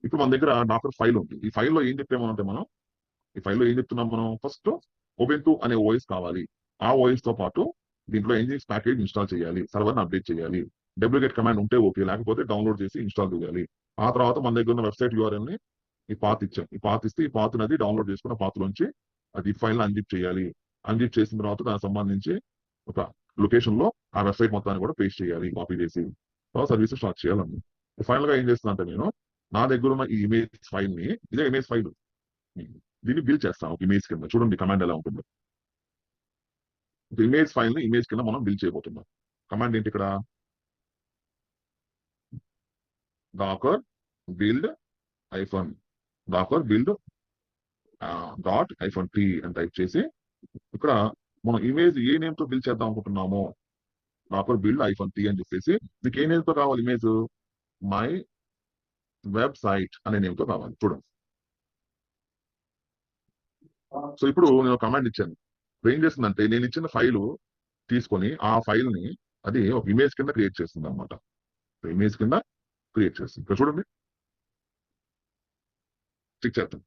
A: ఇప్పుడు మన దగ్గర డాకర్ ఫైల్ ఉంది. ఈ ఫైల్లో ఏం చెప్పామంటే మనం ఈ ఫైల్లో ఏం చెప్తున్నాం, మనం ఫస్ట్ ఓపెన్ టు అనే ఓఎస్ కావాలి. ఆ ఓఎస్ తో పాటు దీంట్లో nginx ప్యాకేజ్ ఇన్స్టాల్ చేయాలి, సర్వర్ అప్డేట్ చేయాలి. wget కమాండ్ ఉంటే ఓకే, లేకపోతే డౌన్లోడ్ చేసి ఇన్స్టాల్ చేయాలి. ఆ తర్వాత మన దగ్గర ఉన్న వెబ్సైట్ URL ని ఈ పాత్ ఇచ్చాం. ఈ పాత్ ఇస్తే ఈ పాత్ అది డౌన్లోడ్ చేసుకున్న పాత్ నుంచి అది ఫైల్ అన్జిప్ చేయాలి. అన్జిప్ చేసిన తర్వాత దానికి సంబంధించి ఒక లొకేషన్ లో ఆ వెబ్సైట్ మొత్తాన్ని కూడా పేస్ట్ చేయాలి, కాపీ చేసి తర్వాత సర్వీస్ స్టార్ట్ చేయాలండి. ఫైనల్ గా ఏం చేస్తున్నా అంటే నేను నా దగ్గర ఉన్న ఈ ఇమేజ్ ఫైల్ ని, ఇదే ఇమేజ్ ఫైల్, దీన్ని బిల్డ్ చేస్తాను ఒక ఇమేజ్ కింద. చూడండి కమాండ్ ఎలా ఉంటుందో. ఇమేజ్ ఫైల్ ని ఇమేజ్ కింద మనం బిల్డ్ చేయబోతున్నాం. కమాండ్ ఏంటి ఇక్కడ, docker build .t అని టైప్ చేసి ఇక్కడ మనం ఇమేజ్ ఏ నేమ్ తో బిల్డ్ చేద్దాం అనుకుంటున్నామో docker build -t అని చెప్పేసి, మీకు ఏ నేమ్ తో కావాలి ఇమేజ్, మై వెబ్సైట్ అనే నేమ్ తో కావాలి. చూడండి, సో ఇప్పుడు నేను కమాండ్ ఇచ్చాను. ఏం చేస్తుందంటే నేను ఇచ్చిన ఫైలు తీసుకొని ఆ ఫైల్ ని అది ఒక ఇమేజ్ కింద క్రియేట్ చేస్తుంది అనమాట. ఇమేజ్ కింద క్రియేట్ చేస్తుంది. ఇక్కడ చూడండి, చెక్ చేద్దాం.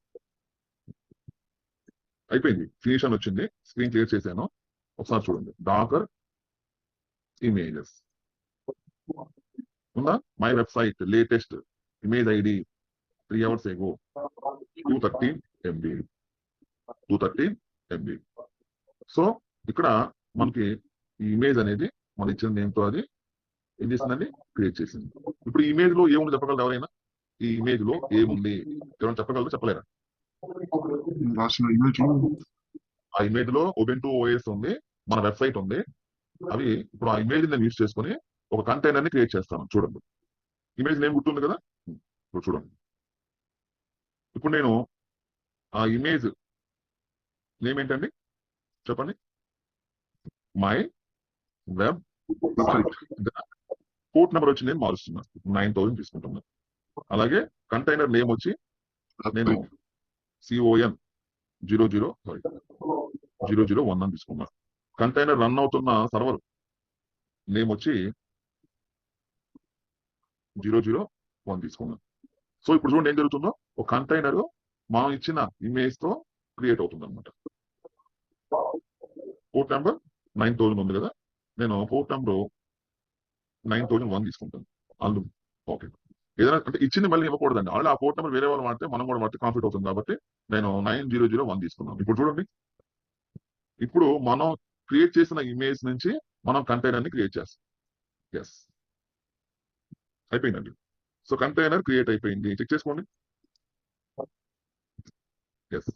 A: అయిపోయింది, ఫినిష్ అని వచ్చింది, స్క్రీన్ క్లియర్ చేశాను. ఒకసారి చూడండి, డాకర్ ఇమేజెస్ ఉందా, my website latest image ID 3 hours ago. 213 MB 213 MB. So ఇక్కడ మనకి ఈ ఇమేజ్ అనేది మన ఇచ్చిన నేమ్తో అది ఏం చేసిందండి, క్రియేట్ చేసింది. ఇప్పుడు ఈ ఇమేజ్ లో ఏముంది చెప్పగలరు ఎవరైనా? ఈ ఇమేజ్ లో ఏముంది ఎవరైనా చెప్పగలరు, చెప్పలేరా?
C: రాసిన ఇమేజ్
A: ఆ ఇమేజ్ లో Ubuntu OS ఉంది, మన వెబ్సైట్ ఉంది. అవి ఇప్పుడు ఆ ఇమేజ్ నేను యూజ్ చేసుకుని ఒక కంటైనర్ ని క్రియేట్ చేస్తాను. చూడండి, ఇమేజ్ నేమ్ గుర్తుంది కదా, ఇప్పుడు చూడండి. ఇప్పుడు నేను ఆ ఇమేజ్ నేమ్ ఏంటండి చెప్పండి, my web
C: website
A: port number వచ్చి నేను మారుస్తున్నాను, 9000 తీసుకుంటున్నాను. అలాగే కంటైనర్ నేమ్ వచ్చి నేను CON 001 అని తీసుకున్నాను. కంటైనర్ రన్ అవుతున్న సర్వర్ నేమ్ వచ్చి 001 తీసుకున్నాను. సో ఇప్పుడు చూడండి ఏం జరుగుతుందో, ఒక కంటైనర్ మనం ఇచ్చిన ఇమేజ్ తో క్రియేట్ అవుతుంది అనమాట. పోర్ట్ నెంబర్ 9000 ఉంది కదా, నేను పోర్ట్ నెంబర్ 9001 తీసుకుంటాను. అల్లు ఓకే. ఏదైనా అంటే ఇచ్చింది మళ్ళీ ఇవ్వకూడదండి, ఆల్రెడీ ఆ పోర్ట్ నెంబర్ వేరే వాళ్ళు వాడితే మనం కూడా వాడితే కాన్ఫ్లిక్ట్ అవుతుంది కాబట్టి నేను 9001 తీసుకున్నాను. ఇప్పుడు చూడండి, ఇప్పుడు మనం క్రియేట్ చేసిన ఇమేజ్ నుంచి మనం కంటైనర్ ని క్రియేట్ చేస్తాం. ఎస్ అయిపోయిందండి. సో కంటైనర్ క్రియేట్ అయిపోయింది, చెక్ చేసుకోండి. ఎస్,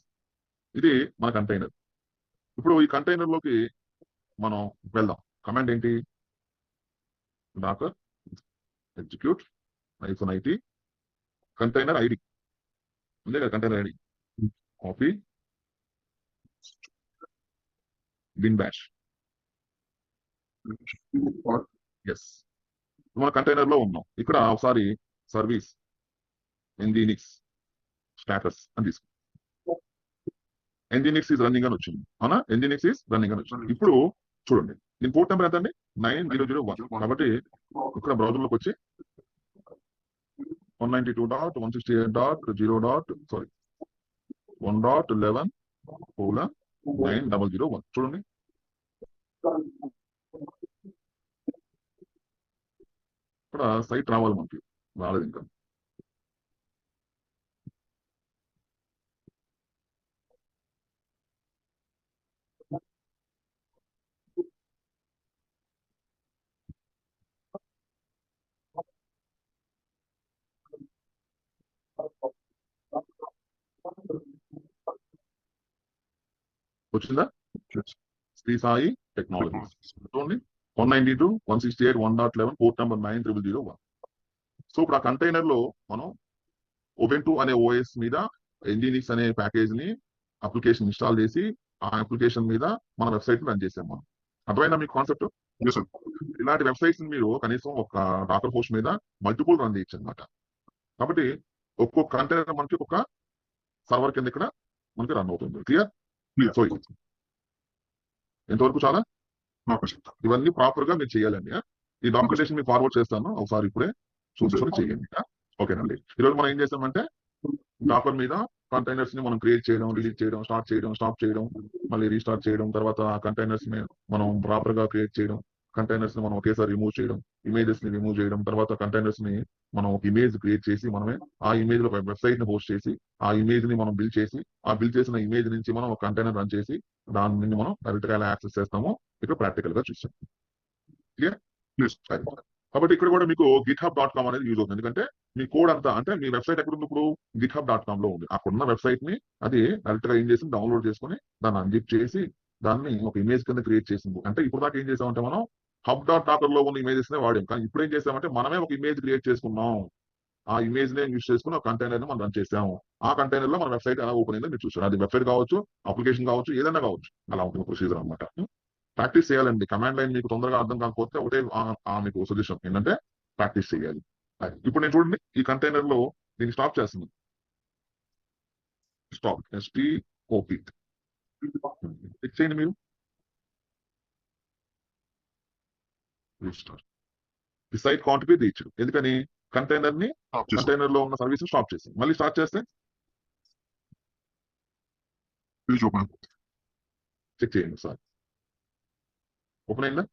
A: ఇది మన కంటైనర్. ఇప్పుడు ఈ కంటైనర్ లోకి మనం వెళ్దాం. కమాండ్ ఏంటి, docker execute -it container ID ఉంది కదా, container ID copy bin bash. Yes, మన కంటైనర్ లో ఉన్నాం. ఇక్కడ ఒకసారి సర్వీస్ nginx స్టేటస్ అని తీసుకో, nginx ఈజ్ రన్నింగ్ అని వచ్చింది, అవునా? nginx ఈజ్ రన్నింగ్ అని వచ్చింది. ఇప్పుడు చూడండి, దీని పోర్ట్ నెంబర్ ఎంత అండి, 9001. కాబట్టి ఇక్కడ బ్రౌజర్ లోకి వచ్చి 192.168.0.1.11:900 చూడండి. ఇక్కడ సైట్ రావాలి, మనకి రాలేదు ఇంకా. వచ్చిందా? శ్రీ సాయి టెక్నాలజీస్ చూడండి, 192.168.1.11 పోర్ట్ నెంబర్ 9001. సో ఇప్పుడు ఆ కంటైనర్ లో మనం Ubuntu అనే OS మీద nginx అనే ప్యాకేజ్ ని అప్లికేషన్ ఇన్స్టాల్ చేసి ఆ అప్లికేషన్ మీద మన వెబ్సైట్ రన్ చేసాం మనం. అర్థమైనా మీకు కాన్సెప్ట్? ఇలాంటి వెబ్సైట్స్ మీరు కనీసం ఒక డాకర్ హోస్ట్ మీద మల్టిపుల్ రన్ చేయొచ్చు అనమాట. కాబట్టి ఒక్కొక్క కంటైనర్ మనకి ఒక సర్వర్ కింద ఇక్కడ మనకి రన్ అవుతుంది. క్లియర్? సో ఎంతవరకు చాలా ఇవన్నీ ప్రాపర్ గా మీరు చేయాలండి. ఈ డాక్యుమెంటేషన్ మీకు ఫార్వర్డ్ చేస్తాను, ఒకసారి ఇప్పుడే చూసుకొని చేయండి. ఓకేనండి. ఈరోజు మనం ఏం చేస్తామంటే డాకర్ మీద కంటైనర్స్ ని మనం క్రియేట్ చేయడం, డిలీట్ చేయడం, స్టార్ట్ చేయడం, స్టాప్ చేయడం, మళ్ళీ రీస్టార్ట్ చేయడం, తర్వాత ఆ కంటైనర్స్ ని మనం ప్రాపర్ గా క్రియేట్ చేయడం, కంటైనర్స్ ని మనం ఒకేసారి రిమూవ్ చేయడం, ఇమేజెస్ ని రిమూవ్ చేయడం, తర్వాత కంటైనర్స్ ని మనం ఒక ఇమేజ్ క్రియేట్ చేసి మనమే ఆ ఇమేజ్ లో వెబ్సైట్ ని హోస్ట్ చేసి ఆ ఇమేజ్ ని మనం బిల్డ్ చేసి ఆ బిల్డ్ చేసిన ఇమేజ్ నుంచి మనం ఒక కంటైనర్ రన్ చేసి దాని నుంచి మనం డైరెక్ట్ గా యాక్సెస్ చేస్తాము. ఇక్కడ ప్రాక్టికల్ గా చూసాం. క్లియర్? కాబట్టి ఇక్కడ కూడా మీకు github.com అనేది యూజ్ అవుతుంది. ఎందుకంటే మీ కోడ్ అంతా అంటే మీ వెబ్సైట్ ఎక్కడ ఉంది, ఇప్పుడు github.com లో ఉంది. అక్కడున్న వెబ్సైట్ ని అది డైరెక్ట్ గా ఏం చేసి డౌన్లోడ్ చేసుకుని దాన్ని అన్జిప్ చేసి దాన్ని ఒక ఇమేజ్ కింద క్రియేట్ చేసింది. అంటే ఇప్పుడు దాకా ఏం చేసామంటే మనం hub.docker లో ఉన్న ఇమేజెస్ నే వాడాం, కానీ ఇప్పుడు ఏం చేసామంటే మనమే ఒక ఇమేజ్ క్రియేట్ చేసుకున్నాం. ఆ ఇమేజ్ నే యూజ్ చేసుకుని ఒక కంటైనర్ ని మనం రన్ చేసాము. ఆ కంటైనర్ లో మన వెబ్సైట్ ఎలా ఓపెన్ అయిందో మీరు చూసారు. అది వెబ్సైట్ కావచ్చు, అప్లికేషన్ కావచ్చు, ఏదైనా కావచ్చు. అలా ఉంటుంది ప్రొసీజర్ అనమాట. ప్రాక్టీస్ చేయాలండి. కమాండ్ లైన్ మీకు తొందరగా అర్థం కాకపోతే ఒకటే మీకు సజెషన్ ఏంటంటే ప్రాక్టీస్ చేయాలి. ఇప్పుడు నేను చూడండి ఈ కంటైనర్ లో దీన్ని స్టాప్ చేస్తున్నాను. స్టాప్ STOP క్లిక్ చేయండి మీరు. The site can't be reached. ఎందుకని కంటైనర్ ని కంటైనర్ లో ఉన్న సర్వీస్ స్టాప్ చేసి మళ్ళీ స్టార్ట్ చేస్తే చెక్ చేయండి సార్, ఓపెన్ అయిందా?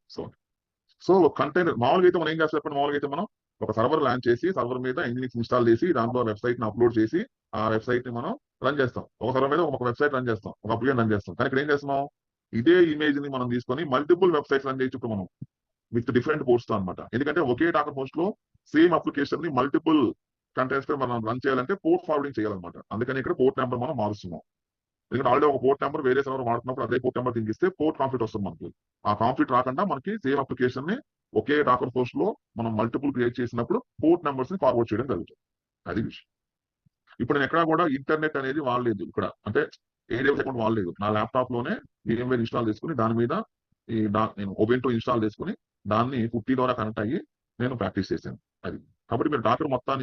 A: సో కంటైనర్ మామూలుగా అయితే మనం ఏం చేస్తాం, మామూలుగా అయితే మనం ఒక సర్వర్ లాంచ్ చేసి సర్వర్ మీద nginx ఇన్స్టాల్ చేసి దాంట్లో వెబ్సైట్ ని అప్లోడ్ చేసి ఆ వెబ్సైట్ ని మనం రన్ చేస్తాం. ఒక సర్వర్ మీద ఒక వెబ్సైట్ రన్ చేస్తాం, ఒక అప్లికేషన్ రన్ చేస్తాం. కానీ ఇక్కడ ఏం చేస్తున్నాం, ఇదే ఇమేజ్ ని మనం తీసుకొని మల్టిపుల్ వెబ్సైట్స్ రన్ చేయొచ్చు ఇప్పుడు మనం విత్ డిఫరెంట్ పోర్ట్స్ తో అనమాట. ఎందుకంటే ఒకే డాకర్ పోస్ట్ లో సేమ్ అప్లికేషన్ ని మల్టిపుల్ కంటెంట్స్ మనం రన్ చేయాలంటే పోర్ట్ ఫార్వర్డింగ్ చేయాలన్నమాట. అందుకని ఇక్కడ పోర్ట్ నెంబర్ మనం మారుస్తున్నాం. ఎందుకంటే ఆల్రెడీ ఒక పోర్ట్ నెంబర్ వేరే సర్వర్ వాడుతున్నప్పుడు అదే పోర్ట్ నెంబర్ తిరిగిస్తే పోర్ట్ కాన్ఫ్లిక్ట్ వస్తుంది మనకి. ఆ కాన్ఫ్లిక్ట్ రాకుండా మనకి సేమ్ అప్లికేషన్ ని ఒకే డాకర్ పోస్ట్ లో మనం మల్టిపుల్ క్రియేట్ చేసినప్పుడు పోర్ట్ నెంబర్స్ ని ఫార్వర్డ్ చేయడం జరుగుతుంది. అది విషయం. ఇప్పుడు నేను ఎక్కడా కూడా ఇంటర్నెట్ అనేది వాడలేదు ఇక్కడ, అంటే AWS అకౌంట్ వాడలేదు. నా ల్యాప్టాప్ లోనే VMware ఇన్స్టాల్ చేసుకుని దాని మీద నేను Ubuntu ఇన్స్టాల్ చేసుకుని దాన్ని పుట్టి ద్వారా కనెక్ట్ అయ్యి నేను ప్రాక్టీస్ చేశాను. అది కాబట్టి మీరు డాకర్ మొత్తాన్ని